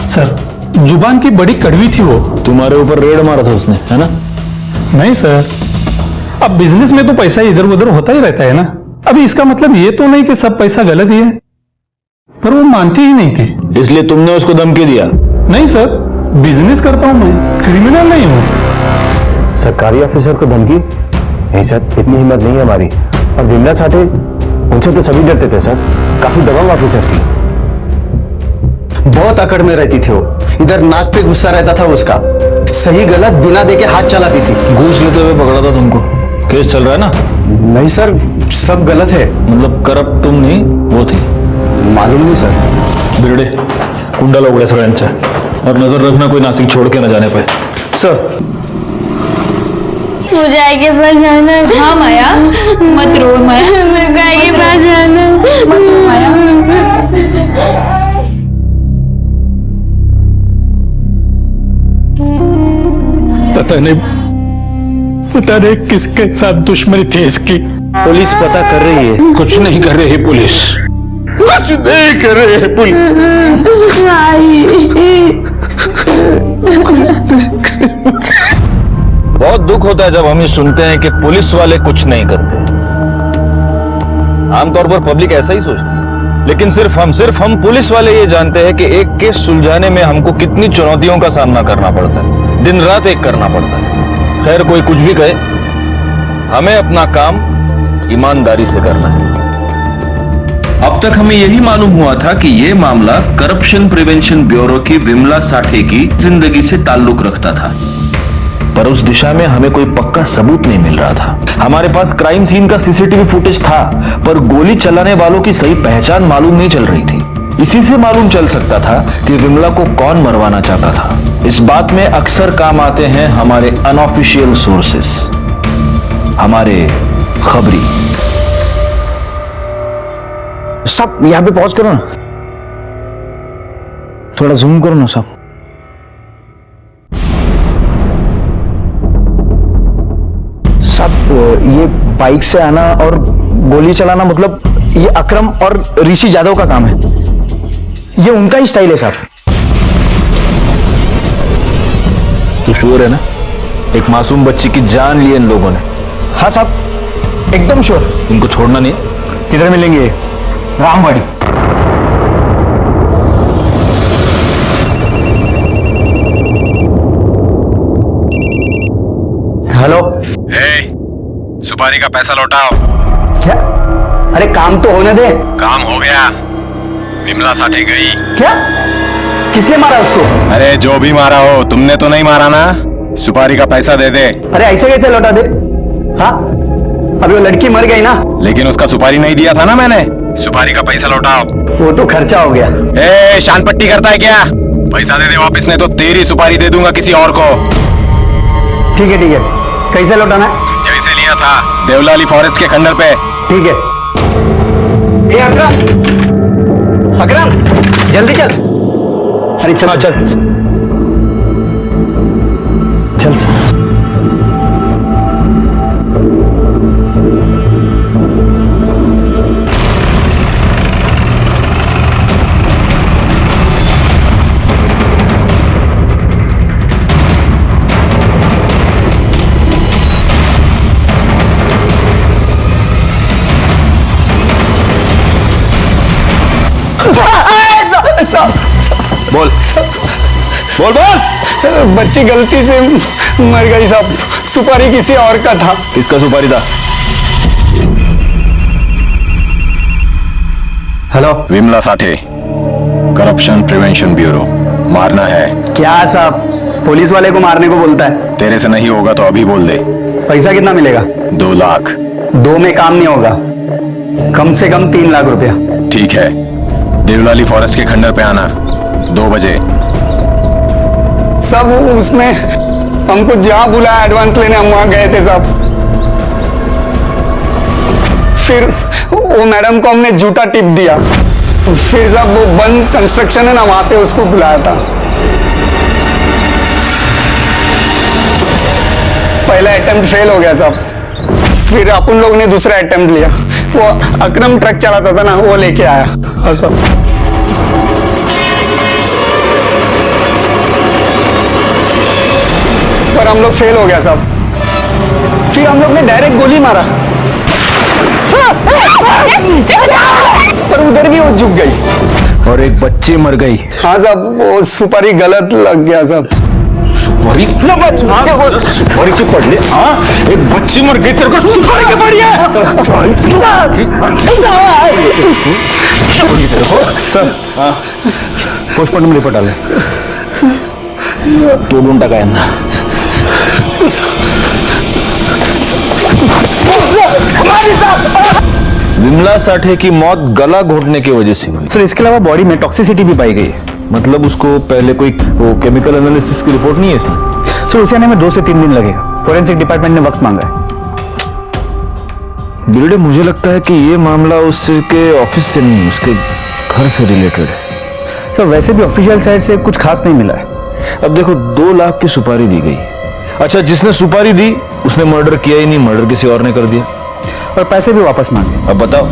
Speaker 10: Sir, जुबान की बड़ी कड़वी थी वो।
Speaker 12: तुम्हारे ऊपर रेड मारा था उसने, है ना?
Speaker 10: नहीं सर, अब बिजनेस में तो पैसा इधर उधर होता ही रहता है ना। अभी इसका मतलब ये तो नहीं कि सब पैसा गलत ही है, पर वो मानती ही नहीं थी।
Speaker 12: इसलिए तुमने उसको धमकी दिया?
Speaker 10: नहीं सर, बिजनेस करता हूं मैं, क्रिमिनल नहीं हूं।
Speaker 9: सरकारी ऑफिसर को धमकी? नहीं सर, इतनी हिम्मत नहीं है हमारी। और विमला साठे, उनसे तो सभी डरते थे सर, काफी दबंग ऑफिसर थी।
Speaker 2: बहुत अकड़ में रहती थी वो, इधर नाक पे गुस्सा रहता था उसका, सही गलत बिना देखे हाथ चलाती थी।
Speaker 12: घूस लेते हुए पकड़ा था तुमको? केस चल रहा है ना?
Speaker 2: नहीं सर, सब गलत है।
Speaker 12: मतलब करप्ट तुम नहीं, वो थी?
Speaker 2: मालूम नहीं सर।
Speaker 12: बिरडे कुंडाला उघड्या सगळ्यांच्या, और नजर रखना कोई नासिक छोड़ के न जाने पाए।
Speaker 10: सर,
Speaker 14: मुझे आई के पास जाना है।
Speaker 6: हाँ माया, मत रो माया,
Speaker 14: मुझे आई के पास जाना है।
Speaker 6: मत रो माया।
Speaker 10: पता नहीं किसके साथ दुश्मनी थी इसकी।
Speaker 16: पुलिस पता कर रही है।
Speaker 15: कुछ नहीं कर रही पुलिस, कुछ नहीं कर रही है पुलिस।
Speaker 12: बहुत दुख होता है जब हम ये सुनते हैं कि पुलिस वाले कुछ नहीं करते। आमतौर पर पब्लिक ऐसा ही सोचती है, लेकिन सिर्फ हम पुलिस वाले ये जानते हैं कि एक केस सुलझाने में हमको कितनी चुनौतियों का सामना करना पड़ता है, दिन रात एक करना पड़ता है। खैर, कोई कुछ भी कहे, हमें अपना काम ईमानदारी से करना है।
Speaker 13: अब तक हमें यही मालूम हुआ था कि यह मामला करप्शन प्रिवेंशन ब्यूरो की विमला साठे की जिंदगी से ताल्लुक रखता था,
Speaker 12: पर उस दिशा में हमें कोई पक्का सबूत नहीं मिल रहा था। हमारे पास क्राइम सीन का सीसीटीवी फुटेज था, पर गोली चलाने वालों की सही पहचान मालूम नहीं चल रही थी। इसी से मालूम चल सकता था कि विमला को कौन मरवाना चाहता था। इस बात में अक्सर काम आते हैं हमारे अनऑफिशियल सोर्सेस, हमारे खबरी।
Speaker 2: सब यहाँ पे पॉज करो ना, थोड़ा जूम करो ना सब। सब ये बाइक से आना और गोली चलाना, मतलब ये अकरम और ऋषि जादव का काम है, ये उनका ही स्टाइल है साहब।
Speaker 12: तू श्योर है ना? एक मासूम बच्ची की जान ली इन लोगों ने।
Speaker 2: हाँ साहब, एकदम श्योर।
Speaker 12: इनको छोड़ना नहीं है।
Speaker 2: किधर मिलेंगे? रामवाड़ी। हेलो।
Speaker 15: सुपारी का पैसा लौटाओ।
Speaker 2: क्या? अरे काम तो होने दे।
Speaker 15: काम हो गया, विमला साठे गई।
Speaker 2: क्या? किसने मारा उसको?
Speaker 15: अरे जो भी मारा हो, तुमने तो नहीं मारा ना। सुपारी का पैसा दे दे।
Speaker 2: अरे ऐसे कैसे लौटा दे? हाँ, अभी वो लड़की मर गई ना।
Speaker 15: लेकिन उसका सुपारी नहीं दिया था ना मैंने। सुपारी का पैसा लौटाओ।
Speaker 2: वो तो खर्चा हो गया।
Speaker 15: ए, शान पट्टी करता है क्या? पैसा दे दे वापस, नहीं तो तेरी सुपारी दे दूंगा किसी और को।
Speaker 2: ठीक है ठीक है, कैसे लौटाना है?
Speaker 15: जैसे लिया था, देवलाली फॉरेस्ट के खंडर पे।
Speaker 2: ठीक है। ए अकरम, अकरम जल्दी चल। अरे चल चल चल चल।
Speaker 12: बोल बोल बोल।
Speaker 2: बच्ची गलती से मर गई साहब, सुपारी किसी और का था।
Speaker 12: किसका सुपारी था?
Speaker 2: Hello,
Speaker 15: Vimala Sathe, corruption prevention bureau. मारना है
Speaker 2: क्या साहब? पुलिस वाले को मारने को बोलता है।
Speaker 15: तेरे से नहीं होगा तो अभी बोल दे।
Speaker 2: पैसा कितना मिलेगा?
Speaker 15: 2 लाख।
Speaker 2: 2 में काम नहीं होगा, कम से कम 3 लाख रुपया।
Speaker 15: ठीक है, देवलाली फॉरेस्ट के खंडर पे आना 2 बजे।
Speaker 2: सब उसने हमको जहां बुलाया एडवांस लेने, हम वहां गए थे साहब। फिर वो मैडम को हमने झूठा टिप दिया। फिर साहब वो बंद कंस्ट्रक्शन है ना, वहां पे उसको बुलाया था। पहला अटेम्प्ट फेल हो गया साहब। फिर अपन लोग ने दूसरा अटेम्प्ट लिया, वो अकरम ट्रक चलाता था ना, वो लेके आया ऐसा। पर हम लोग फेल हो गया साहब। फिर हम लोग ने डायरेक्ट गोली मारा, पर उधर भी वो झुक गई
Speaker 12: और एक बच्ची मर गई।
Speaker 2: हाँ साहब, वो सुपारी गलत लग गया साहब।
Speaker 12: सुपारी की पड़ हाँ, एक बच्ची मर गई, तेरे को सुपारी की पड़ी है। सर पोस्टमार्टम रिपोर्ट आले तोडून टाका यांना। विमला साठे की मौत गला घोटने की वजह से हुई।
Speaker 10: सर इसके अलावा बॉडी में टॉक्सिसिटी भी पाई गई है।
Speaker 12: मतलब उसको पहले कोई वो केमिकल एनालिसिस की रिपोर्ट नहीं है इसमें?
Speaker 10: सर उसे आने में 2 से 3 दिन लगेगा, फोरेंसिक डिपार्टमेंट ने वक्त मांगा है।
Speaker 12: बिरडे मुझे लगता है कि ये मामला उसके ऑफिस से नहीं, उसके घर से रिलेटेड है।
Speaker 10: सर वैसे भी ऑफिशियल साइड से कुछ खास नहीं मिला है।
Speaker 12: अब देखो 2 लाख की सुपारी दी गई, अच्छा जिसने सुपारी दी उसने मर्डर किया ही नहीं, मर्डर किसी और ने कर दिया
Speaker 10: और पैसे भी वापस मांगे।
Speaker 12: अब बताओ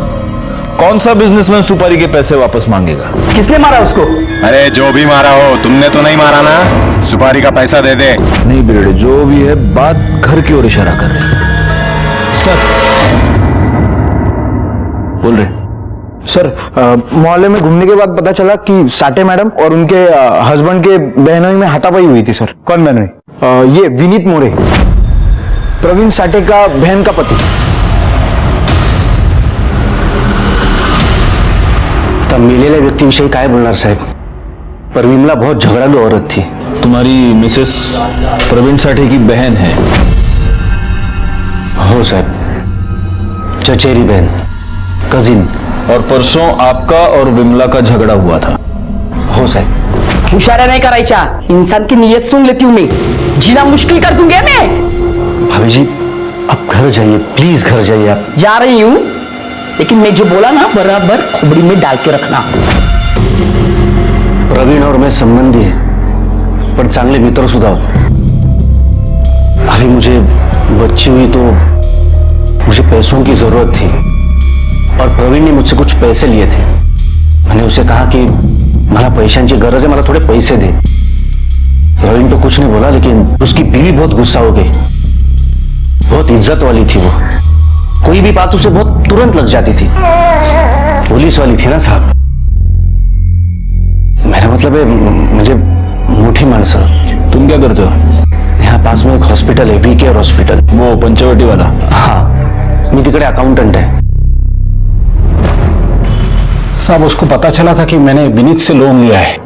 Speaker 12: कौन सा बिजनेसमैन सुपारी के पैसे वापस मांगेगा?
Speaker 10: किसने मारा उसको?
Speaker 15: अरे जो भी मारा हो, तुमने तो नहीं मारा ना, सुपारी का पैसा दे दे।
Speaker 12: नहीं बिरडे, जो भी है बात घर की ओर इशारा कर रही है।
Speaker 10: सर
Speaker 12: बोल रहे
Speaker 10: सर मोहल्ले में घूमने के बाद पता चला कि साठे मैडम और उनके हस्बैंड के बहनोई में हाथापाई हुई थी। सर कौन बहनोई? ये विनीत मोरे, प्रवीण साठे का बहन का पति।
Speaker 2: तब मिलेल्या व्यक्तीविषयी काय बोलणार साहेब, पर विमला बहुत झगड़ालू औरत थी।
Speaker 12: तुम्हारी मिसेस प्रवीण साठे की बहन है?
Speaker 2: हो साहब, चचेरी बहन, कजिन।
Speaker 12: और परसों आपका और विमला का झगड़ा हुआ था?
Speaker 2: हो साहब।
Speaker 17: इशारा नहीं करायचा, इंसान की नीयत सुन लेती हूँ मैं, जीना मुश्किल कर दूंगी मैं।
Speaker 2: भाभी जी आप घर जाइए, प्लीज घर जाइए आप।
Speaker 17: जा रही हूँ, लेकिन मैं जो बोला ना बराबर खोपड़ी में डाल के रखना।
Speaker 2: प्रवीण और मैं संबंधी है, पर चांगले मित्र सुद्धा आहोत। अभी मुझे बच्ची हुई तो मुझे पैसों की जरूरत थी और प्रवीण ने मुझसे कुछ पैसे लिए थे। मैंने उसे कहा कि मला पैशांची गरज है, मला थोड़े पैसे दे। प्रवीण तो कुछ नहीं बोला, लेकिन उसकी बीवी बहुत गुस्सा हो गई। बहुत इज्जत वाली थी वो, कोई भी बात उसे बहुत तुरंत लग जाती थी। पुलिस वाली थी ना साहब, मेरा मतलब है मुझे मोठी माणसं।
Speaker 12: तुम क्या करते हो?
Speaker 2: यहाँ पास में एक हॉस्पिटल है, वीकेयर हॉस्पिटल,
Speaker 12: वो पंचवटी वाला?
Speaker 2: हाँ, मी तिकडे अकाउंटेंट है।
Speaker 18: साहब उसको पता चला था कि मैंने विनीत से लोन लिया है,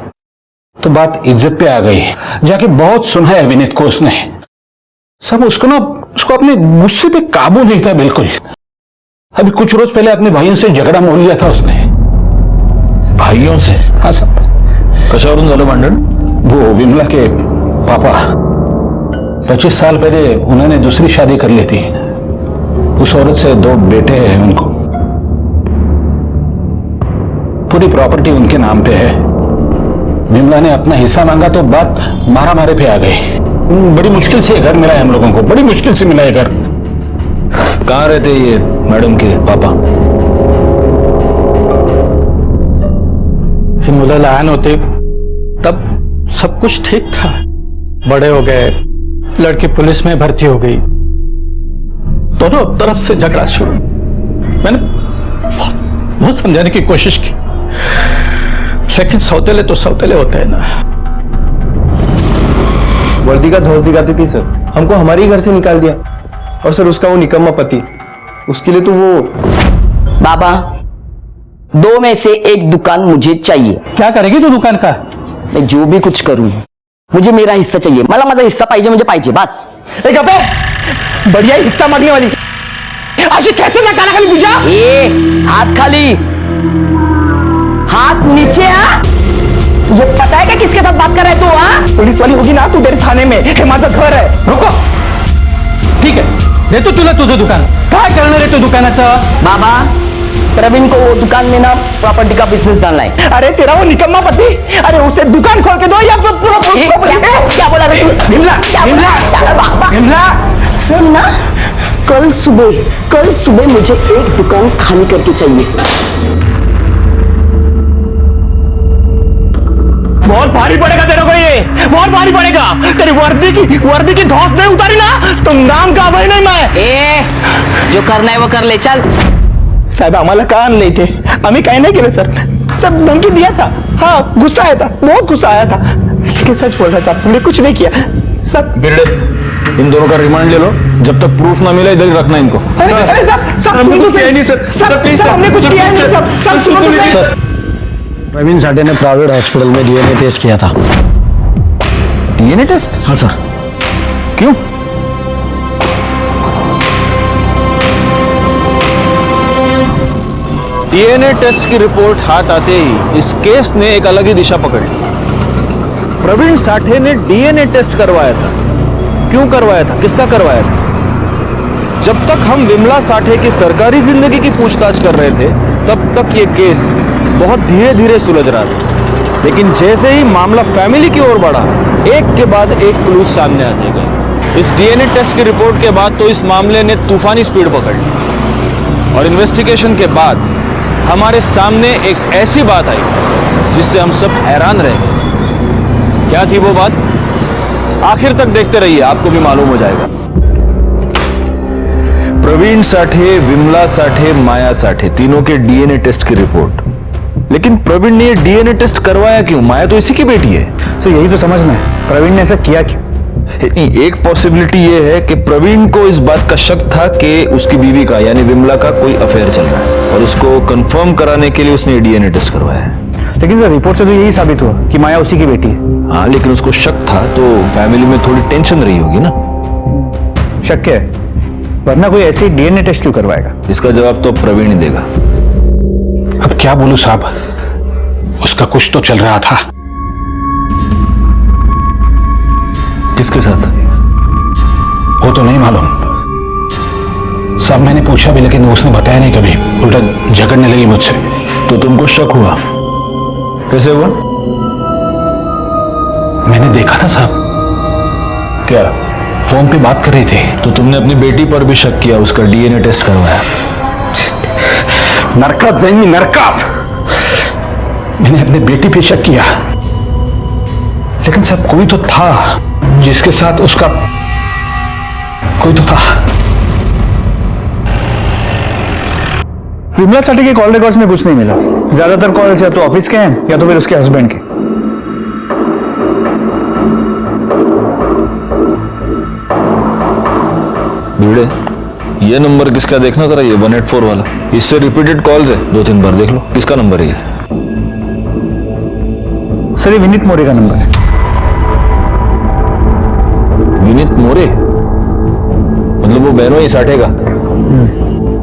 Speaker 18: तो बात इज्जत पे आ गई। जाके बहुत सुना है विनीत को उसने। सब उसको अपने गुस्से पे काबू नहीं था बिल्कुल। अभी कुछ रोज पहले अपने भाइयों से झगड़ा मोल लिया था उसने।
Speaker 12: भाइयों से?
Speaker 18: हाँ साहब।
Speaker 12: कशावरून झालं भांडण?
Speaker 18: वो विमला के पापा 25 साल पहले उन्होंने दूसरी शादी कर ली थी। उस औरत से 2 बेटे हैं उनको, पूरी प्रॉपर्टी उनके नाम पे है। विमला ने अपना हिस्सा मांगा तो बात मारा मारे पे आ गई। बड़ी मुश्किल से घर मिला है हम लोगों को, बड़ी मुश्किल से मिला है घर।
Speaker 12: कहाँ रहते ये मैडम के पापा?
Speaker 19: मुलं लहान होते तब सब कुछ ठीक था, बड़े हो गए, लड़की पुलिस में भर्ती हो गई, दोनों तरफ से झगड़ा शुरू। मैंने बहुत समझाने की कोशिश की, लेकिन सौतेले तो सौतेले होते हैं ना।
Speaker 20: वर्दी का धौस दिखाती थी सर, हमको हमारे ही घर से निकाल दिया। और सर उसका वो निकम्मा पति, उसके लिए तो वो।
Speaker 17: बाबा 2 में से एक दुकान मुझे चाहिए।
Speaker 19: क्या करेगी तू दुकान का?
Speaker 17: मैं जो भी कुछ करूं, मुझे मेरा हिस्सा चाहिए। मला माझा हिस्सा पाहिजे म्हणजे पाहिजे बस।
Speaker 19: एक अबे बढ़िया हिस्सा मांगने वाली अशी कैसे ना काला खाली बुझा।
Speaker 17: ए हाथ खाली, हाथ नीचे। तुझे पता है क्या किसके साथ बात कर रहा है तू? हाँ
Speaker 19: पुलिस वाली होगी ना तू तेरे थाने में, हे माझं घर है। रुको, ठीक है देतो तुला तुझं दुकान। काय करणार आहे तू दुकानाचं?
Speaker 17: बाबा प्रवीण को वो दुकान में ना प्रॉपर्टी का बिजनेस डालना है।
Speaker 19: अरे तेरा वो निकम्मा पति, अरे उसे दुकान खोल के दो या पूरा
Speaker 17: क्या बोला रे तू?
Speaker 19: विमला,
Speaker 17: क्या
Speaker 19: विमला,
Speaker 17: बोला? चल बाबा
Speaker 19: विमला
Speaker 17: सुना, कल सुबह मुझे एक दुकान खाली करके चाहिए।
Speaker 5: बहुत भारी पड़ेगा तेरे को, ये बहुत भारी पड़ेगा। तेरी वर्दी की धौंस नहीं उतारी ना तो नाम का भाई नहीं मैं।
Speaker 17: जो करना है वो कर ले, चल।
Speaker 5: साहेब आम्हाला का आणले थे, आम्ही काही नाही केलं सर, सब धमकी दिया था। हाँ गुस्सा आया था, बहुत गुस्सा आया था, लेकिन सच बोल रहा साहब, हमने कुछ नहीं किया सब।
Speaker 12: बिरड़े, इन दोनों का रिमांड ले लो, जब तक प्रूफ ना मिले इधर ही रखना इनको।
Speaker 5: हमने कुछ किया नहीं सर, सर हमने कुछ किया नहीं सर।
Speaker 2: प्रवीण साठे ने प्राइवेट हॉस्पिटल में डीएनए टेस्ट किया था।
Speaker 12: DNA test?
Speaker 2: हाँ सर।
Speaker 12: क्यों? डीएनए टेस्ट की रिपोर्ट हाथ आते ही इस केस ने एक अलग ही दिशा पकड़ ली। प्रवीण साठे ने डीएनए टेस्ट करवाया था। क्यों करवाया था, किसका करवाया था? जब तक हम विमला साठे की सरकारी जिंदगी की पूछताछ कर रहे थे तब तक ये केस बहुत धीरे धीरे सुलझ रहा था, लेकिन जैसे ही मामला फैमिली की ओर बढ़ा, एक के बाद एक क्लूज सामने आते गए। इस डीएनए टेस्ट की रिपोर्ट के बाद तो इस मामले ने तूफानी स्पीड पकड़ ली और इन्वेस्टिगेशन के बाद हमारे सामने एक ऐसी बात आई जिससे हम सब हैरान रह गए। क्या थी वो बात? आखिर तक देखते रहिए, आपको भी मालूम हो जाएगा। प्रवीण साठे, विमला साठे, माया साठे, तीनों के डीएनए टेस्ट की रिपोर्ट। लेकिन प्रवीण ने ये डीएनए टेस्ट करवाया क्यों? माया तो इसी की बेटी है।
Speaker 10: तो यही तो समझना है, प्रवीण ने ऐसा किया क्यों?
Speaker 12: एक पॉसिबिलिटी ये है कि प्रवीण को इस बात का शक था कि उसकी बीवी का यानी विमला का कोई अफेयर चल रहा है और उसको कंफर्म कराने के लिए उसने डीएनए टेस्ट करवाया है।
Speaker 10: लेकिन सर रिपोर्ट से तो यही साबित हुआ कि माया उसी की बेटी है।
Speaker 12: हाँ, लेकिन उसको शक था तो फैमिली में थोड़ी टेंशन रही होगी ना।
Speaker 10: शक है, वरना कोई ऐसे डीएनए टेस्ट क्यों करवाएगा?
Speaker 12: इसका जवाब तो प्रवीण ही देगा।
Speaker 18: अब क्या बोलूं साहब, उसका कुछ तो चल रहा था।
Speaker 12: किसके साथ?
Speaker 18: वो तो नहीं मालूम साहब, मैंने पूछा भी लेकिन उसने बताया नहीं कभी, उल्टा झगड़ने लगी मुझसे।
Speaker 12: तो तुमको शक हुआ? कैसे हुआ?
Speaker 18: मैंने देखा था साहब।
Speaker 12: क्या?
Speaker 18: फोन पे बात कर रही थी।
Speaker 12: तो तुमने अपनी बेटी पर भी शक किया, उसका डीएनए टेस्ट करवाया?
Speaker 18: नरकात जाएंगी, नरकात। मैंने अपनी बेटी पे शक किया, लेकिन सब कोई तो था जिसके साथ उसका कोई तो था।
Speaker 10: विमला साठे के कॉल रिकॉर्ड्स में कुछ नहीं मिला। ज्यादातर कॉल्स या तो ऑफिस के हैं या तो फिर उसके हस्बैंड के।
Speaker 12: भिड़े, ये नंबर किसका देखना जरा, ये 184 वाला। इससे रिपीटेड कॉल्स है, 2-3 बार देख लो। किसका नंबर है ये?
Speaker 10: सर ये विनीत मोरे का नंबर है।
Speaker 12: विनीत मोरे? मतलब वो बहनों ही साठे का?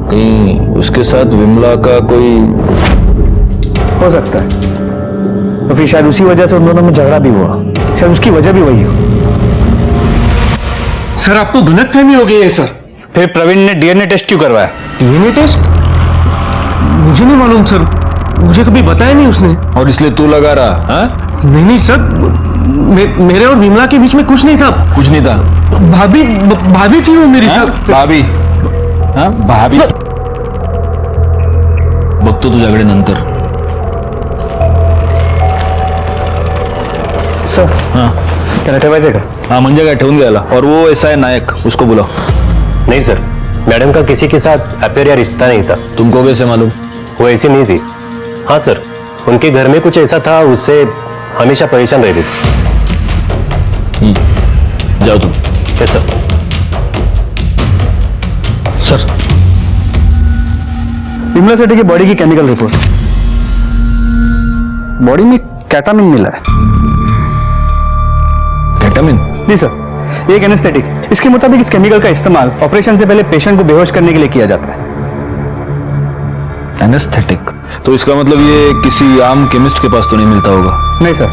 Speaker 12: कहीं उसके साथ विमला का कोई
Speaker 10: हो सकता है, तो फिर शायद उसी वजह से उन दोनों में झगड़ा भी हुआ। शायद उसकी वजह भी वही हो।
Speaker 5: सर आपको गलतफहमी हो गई है सर।
Speaker 10: फिर प्रवीण ने डीएनए टेस्ट क्यों करवाया?
Speaker 5: DNA test? मुझे नहीं मालूम सर, मुझे कभी बताया नहीं उसने।
Speaker 12: और इसलिए तू लगा रहा? हाँ?
Speaker 5: नहीं सर, मेरे और विमला के बीच में कुछ नहीं था।
Speaker 12: कुछ नहीं था?
Speaker 5: भाभी थी वो मेरी सर।
Speaker 12: भाभी? हाँ भाभी? बघतो तू झगडे नंतर।
Speaker 10: सर
Speaker 12: हाँ
Speaker 10: त्याला ठेवायचंय का?
Speaker 12: हाँ म्हणजे काय, ठेवून घ्यायला। और वो ऐसा है नायक, उसको बुलाओ।
Speaker 16: नहीं सर, मैडम का किसी के साथ अफेयर या रिश्ता नहीं था।
Speaker 12: तुमको कैसे मालूम?
Speaker 16: वो ऐसी नहीं थी। हाँ सर, उनके घर में कुछ ऐसा था, उससे हमेशा परेशान रहती थी।
Speaker 12: जाओ तुम।
Speaker 16: Yes sir.
Speaker 10: Sir Vimala Sathe की बॉडी की केमिकल रिपोर्ट। बॉडी में कैटामिन मिला है।
Speaker 12: कैटामिन?
Speaker 10: जी सर, एक एनेस्थेटिक। इसके मुताबिक इस केमिकल का इस्तेमाल ऑपरेशन से पहले पेशेंट को बेहोश करने के लिए किया जाता है।
Speaker 12: एनेस्थेटिक? तो इसका मतलब ये किसी आम केमिस्ट के पास तो नहीं मिलता होगा?
Speaker 10: नहीं सर,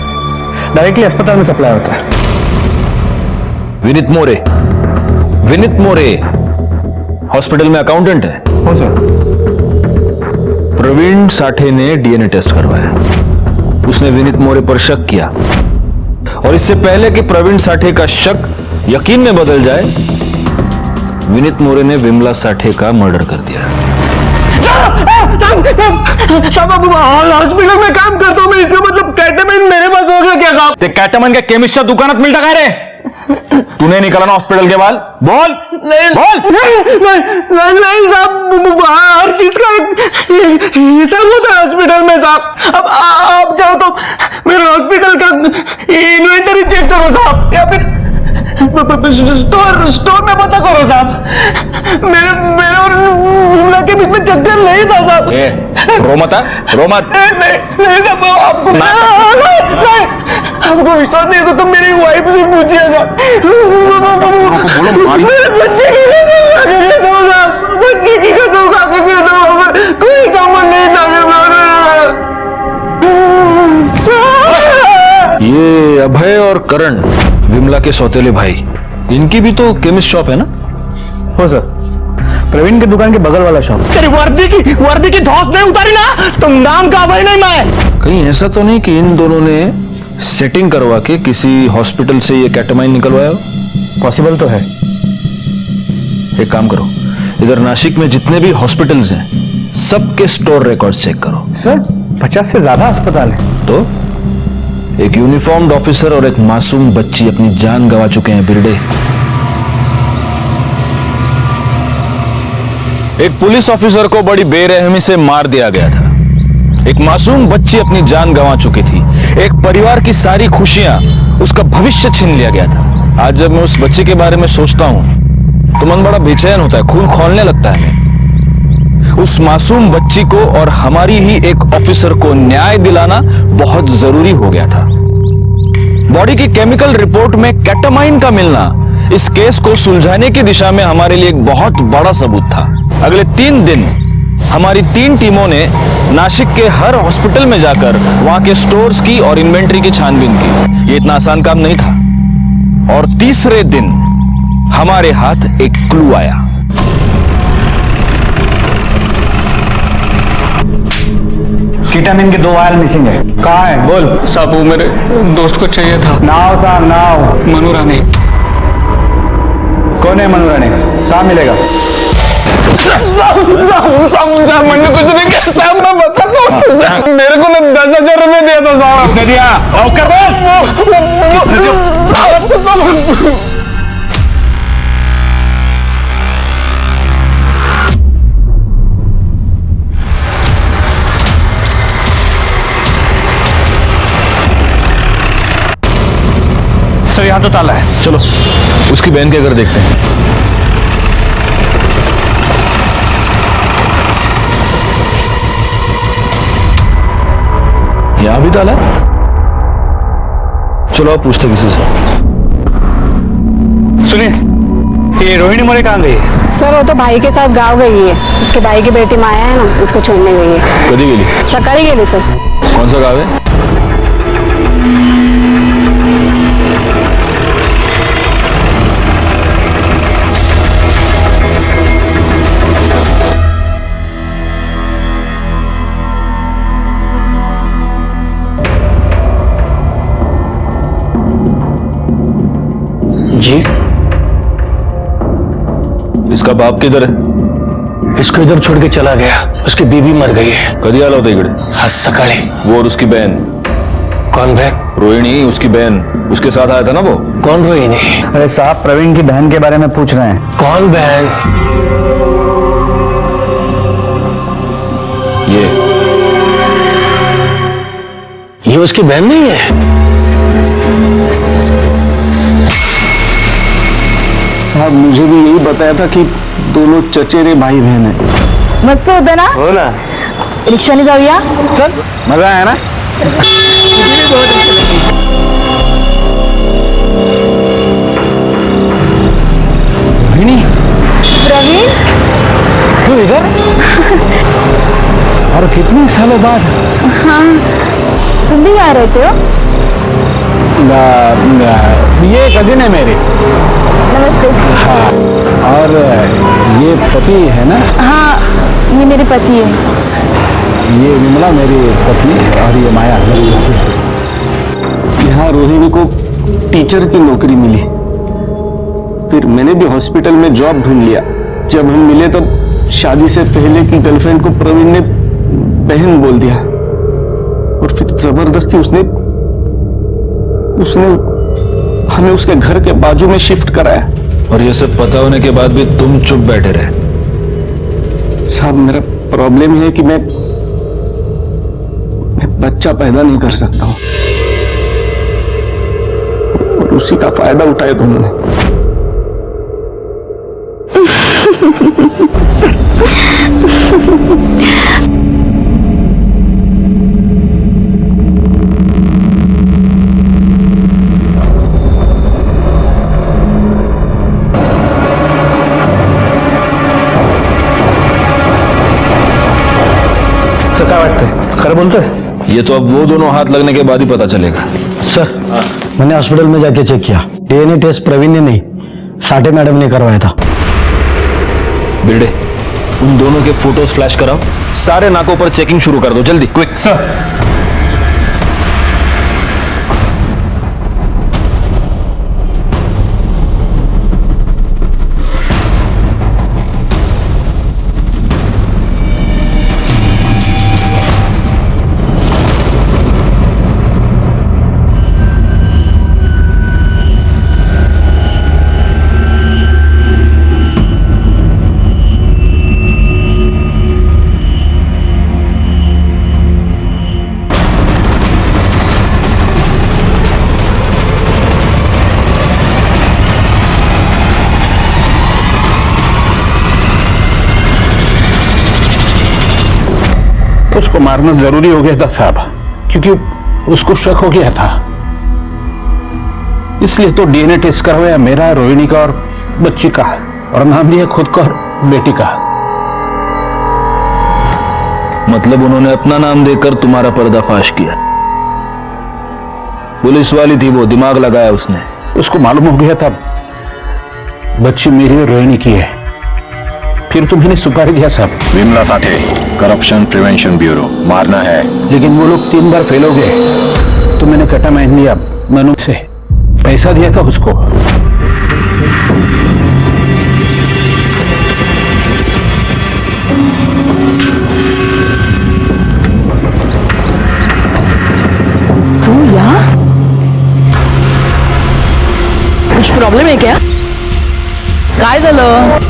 Speaker 10: डायरेक्टली अस्पताल में सप्लाई होता है।
Speaker 12: विनीत मोरे? विनीत मोरे हॉस्पिटल में अकाउंटेंट है?
Speaker 10: हो सर।
Speaker 12: प्रवीण साठे ने डीएनए टेस्ट करवाया, उसने विनीत मोरे पर शक किया, और इससे पहले कि प्रवीण साठे का शक यकीन में बदल जाए, विनीत मोरे ने विमला साठे का मर्डर कर दिया।
Speaker 5: साहब हॉस्पिटल में काम करता हूँ मैं, इसका मतलब कैटामाइन मेरे पास होगा क्या साहब?
Speaker 12: ते कैटामाइन का केमिस्टच्या दुकानात मिळता काय रे? तूने निकाला ना हॉस्पिटल के बाद? बोल बोल।
Speaker 5: नहीं साहब, हर चीज का हिसाब होता है हॉस्पिटल में साहब। अब आप चाहो तो मेरे हॉस्पिटल का इन्वेंटरी चेक करो साहब, या फिर स्टोर में पता करो साहब। मेरे और विमला के बीच में चक्कर नहीं था साहब।
Speaker 12: रो मत, रो मत।
Speaker 5: नहीं साहब, आपको नहीं, आपको विश्वास नहीं है तो मेरी वाइफ से पूछिएगा। बच्चे की कसम खा के कह दो, कोई सामान नहीं था।
Speaker 12: ये अभय और करण, विमला के सौतेले भाई, इनकी भी तो केमिस्ट शॉप है ना?
Speaker 10: हो सर, प्रवीण की दुकान के बगल वाला शॉप।
Speaker 5: तेरी वर्दी की धौंस नहीं उतारी ना, तुम नाम का अभय नहीं मैं।
Speaker 12: कहीं ऐसा तो नहीं कि इन दोनों ने सेटिंग करवा के किसी हॉस्पिटल से ये कैटामाइन निकलवाया हो?
Speaker 10: पॉसिबल तो है।
Speaker 12: एक काम करो, इधर नासिक में जितने भी हॉस्पिटल्स हैं सबके स्टोर रिकॉर्ड्स चेक करो।
Speaker 10: सर 50 से ज्यादा अस्पताल है।
Speaker 12: तो एक यूनिफॉर्म्ड ऑफिसर और एक मासूम बच्ची अपनी जान गंवा चुके हैं बिरडे। एक पुलिस ऑफिसर को बड़ी बेरहमी से मार दिया गया था। एक मासूम बच्ची अपनी जान गंवा चुकी थी। एक परिवार की सारी खुशियां, उसका भविष्य छीन लिया गया था। आज जब मैं उस बच्ची के बारे में सोचता हूं तो मन बड़ा बेचैन होता है, खून खौलने लगता है। उस मासूम बच्ची को और हमारी ही एक ऑफिसर को न्याय दिलाना बहुत जरूरी हो गया था। बॉडी की केमिकल रिपोर्ट में कैटामाइन का मिलना इस केस को सुलझाने की दिशा में हमारे लिए एक बहुत बड़ा सबूत था। अगले 3 दिन हमारी 3 टीमों ने नासिक के हर हॉस्पिटल में जाकर वहां के स्टोर्स की और इन्वेंट्री की छानबीन की। ये इतना आसान काम नहीं था। और तीसरे दिन हमारे हाथ एक क्लू आया।
Speaker 10: कीटामिन के 2 वायल मिसिंग है। कहाँ है बोल।
Speaker 5: साहब वो मेरे दोस्त को चाहिए था।
Speaker 10: नाव साहब, नाव।
Speaker 5: मनु रानी।
Speaker 10: कौन है मनु रानी? कहाँ मिलेगा?
Speaker 5: साहब मैंने कुछ नहीं किया साहब, मैं बताता हूँ। मेरे को ना 10,000 रुपए दिया था साहब।
Speaker 10: किसने दिया?
Speaker 12: सर यहाँ तो ताला है। चलो उसकी बहन के घर देखते हैं। यहाँ भी ताला है। चलो आप पूछते किसी से।
Speaker 10: सुनिए, ये रोहिणी मोरे कहाँ गई?
Speaker 7: सर वो तो भाई के साथ गाँव गई है। उसके भाई की बेटी माया है ना, उसको छोड़ने गई है।
Speaker 12: कभी गेली?
Speaker 7: सकाळी गेली सर।
Speaker 12: कौन सा गाँव है?
Speaker 18: जी,
Speaker 12: इसका बाप किधर है?
Speaker 18: इसको इधर छोड़ के चला गया। उसकी बीवी मर गई है।
Speaker 12: कधी आला होता इकडे?
Speaker 18: आज सकाळी।
Speaker 12: वो और उसकी बहन।
Speaker 18: कौन बहन?
Speaker 12: रोहिणी, उसकी बहन, उसके साथ आया था ना वो।
Speaker 18: कौन रोहिणी?
Speaker 10: अरे साहब, प्रवीण की बहन के बारे में पूछ रहे हैं।
Speaker 18: कौन बहन? ये उसकी बहन नहीं है?
Speaker 10: साहब मुझे भी यही बताया था कि दोनों चचेरे भाई बहन हैं।
Speaker 7: मस्त होतं ना?
Speaker 10: हो ना।
Speaker 7: रिक्षाने जाऊया?
Speaker 10: चल, मजा आया ना?
Speaker 7: प्रवीण,
Speaker 10: तू इधर? और कितने सालों बाद?
Speaker 7: हाँ, तुम भी आ रहे थे?
Speaker 10: ये कजिन है मेरी।
Speaker 7: नमस्ते।
Speaker 10: हाँ, और ये पति है ना?
Speaker 7: हाँ, ये मेरे पति है।
Speaker 10: ये विमला मेरी पत्नी और ये माया मेरी बेटी। यहाँ रोहिणी को टीचर की नौकरी मिली।
Speaker 5: फिर मैंने भी हॉस्पिटल में जॉब ढूंढ लिया। जब हम मिले तब शादी से पहले की गर्लफ्रेंड को प्रवीण ने बहन बोल दिया और फिर जबरदस्ती उसने हमें उसके घर के बाजू में शिफ्ट कराया।
Speaker 12: और ये सब पता होने के बाद भी तुम चुप बैठे रहे?
Speaker 5: साहब मेरा प्रॉब्लम है कि मैं बच्चा पैदा नहीं कर सकता हूं और उसी का फायदा उठाया दोनों ने।
Speaker 10: क्या वाटतंय? खरं बोलतोय?
Speaker 12: ये तो अब वो दोनों हाथ लगने के बाद ही पता चलेगा।
Speaker 21: सर मैंने हॉस्पिटल में जाके चेक किया, डीएनए टेस्ट प्रवीण ने नहीं साठे मैडम ने करवाया था।
Speaker 12: बिरडे, उन दोनों के फोटोज फ्लैश कराओ, सारे नाकों पर चेकिंग शुरू कर दो, जल्दी, क्विक।
Speaker 10: सर
Speaker 18: उसको मारना जरूरी हो गया था साहब, क्योंकि उसको शक हो गया था, इसलिए तो डीएनए टेस्ट करवाया मेरा, रोहिणी का और बच्ची का, और नाम लिया खुद का और बेटी का।
Speaker 12: मतलब उन्होंने अपना नाम देकर तुम्हारा पर्दाफाश किया? पुलिस वाली थी वो, दिमाग लगाया उसने।
Speaker 18: उसको मालूम हो गया था बच्ची मेरी और रोहिणी की है, फिर तो मैंने सुपारी दिया साहब।
Speaker 13: Vimala Sathe, corruption prevention bureau, मारना है।
Speaker 18: लेकिन वो लोग 3 बार फेल हो गए, तो मैंने कटा मान लिया, मनु से पैसा दिया था उसको।
Speaker 6: तू यहाँ? कुछ प्रॉब्लेम है क्या? काय झालं?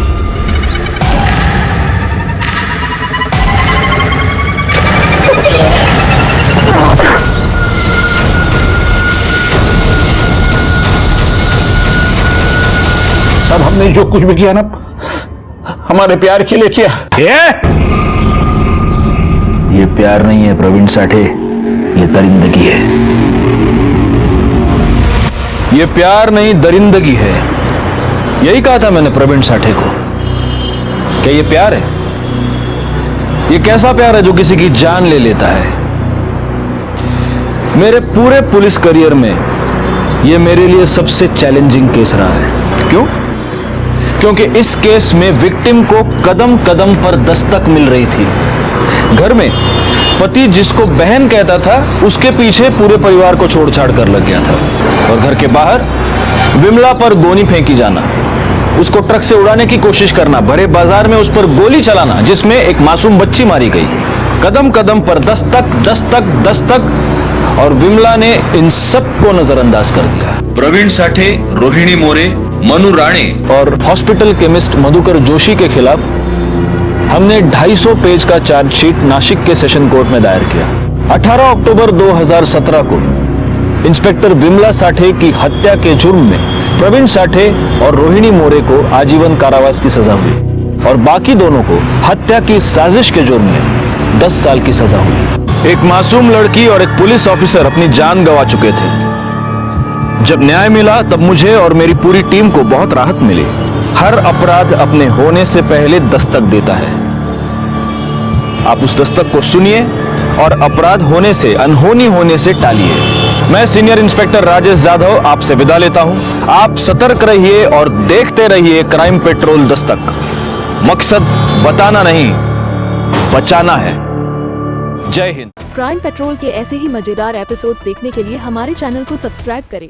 Speaker 18: सब हमने जो कुछ भी किया ना हमारे प्यार के लिए किया।
Speaker 12: ये प्यार नहीं है प्रवीण साठे, ये दरिंदगी है। ये प्यार नहीं, दरिंदगी है। यही कहा था मैंने प्रवीण साठे को। क्या ये प्यार है? ये कैसा प्यार है जो किसी की जान ले लेता है? मेरे पूरे पुलिस करियर में ये मेरे लिए सबसे चैलेंजिंग केस रहा है। क्यों? क्योंकि इस केस में विक्टिम को कदम कदम पर दस्तक मिल रही थी। घर में पति जिसको बहन कहता था, उसके पीछे पूरे परिवार को छोड़ छाड़ कर लग गया था। और घर के बाहर विमला पर गोनी फेंकी जाना, उसको ट्रक से उड़ाने की कोशिश करना, भरे बाजार में उस पर गोली चलाना जिसमें एक मासूम बच्ची मारी गई। कदम कदम पर दस्तक दस्तक दस्तक, और विमला ने इन सबको नजरअंदाज कर दिया। प्रवीण साठे, रोहिणी मोरे, मनु राणे और हॉस्पिटल केमिस्ट मधुकर जोशी के खिलाफ हमने 250 पेज का चार्जशीट नासिक के सेशन कोर्ट में दायर किया। 18 अक्टूबर 2017 को इंस्पेक्टर विमला साठे की हत्या के जुर्म में प्रवीण साठे और रोहिणी मोरे को आजीवन कारावास की सजा हुई और बाकी दोनों को हत्या की साजिश के जुर्म में 10 साल की सजा हुई। एक मासूम लड़की और एक पुलिस ऑफिसर अपनी जान गंवा चुके थे। जब न्याय मिला तब मुझे और मेरी पूरी टीम को बहुत राहत मिली। हर अपराध अपने होने से पहले दस्तक देता है। आप उस दस्तक को सुनिए और अपराध होने से, अनहोनी होने से टालिए। मैं सीनियर इंस्पेक्टर राजेश यादव आपसे विदा लेता हूं। आप सतर्क रहिए और देखते रहिए क्राइम पेट्रोल दस्तक। मकसद बताना नहीं, बचाना है। जय हिंद।
Speaker 22: क्राइम पेट्रोल के ऐसे ही मजेदार एपिसोड्स देखने के लिए हमारे चैनल को सब्सक्राइब करें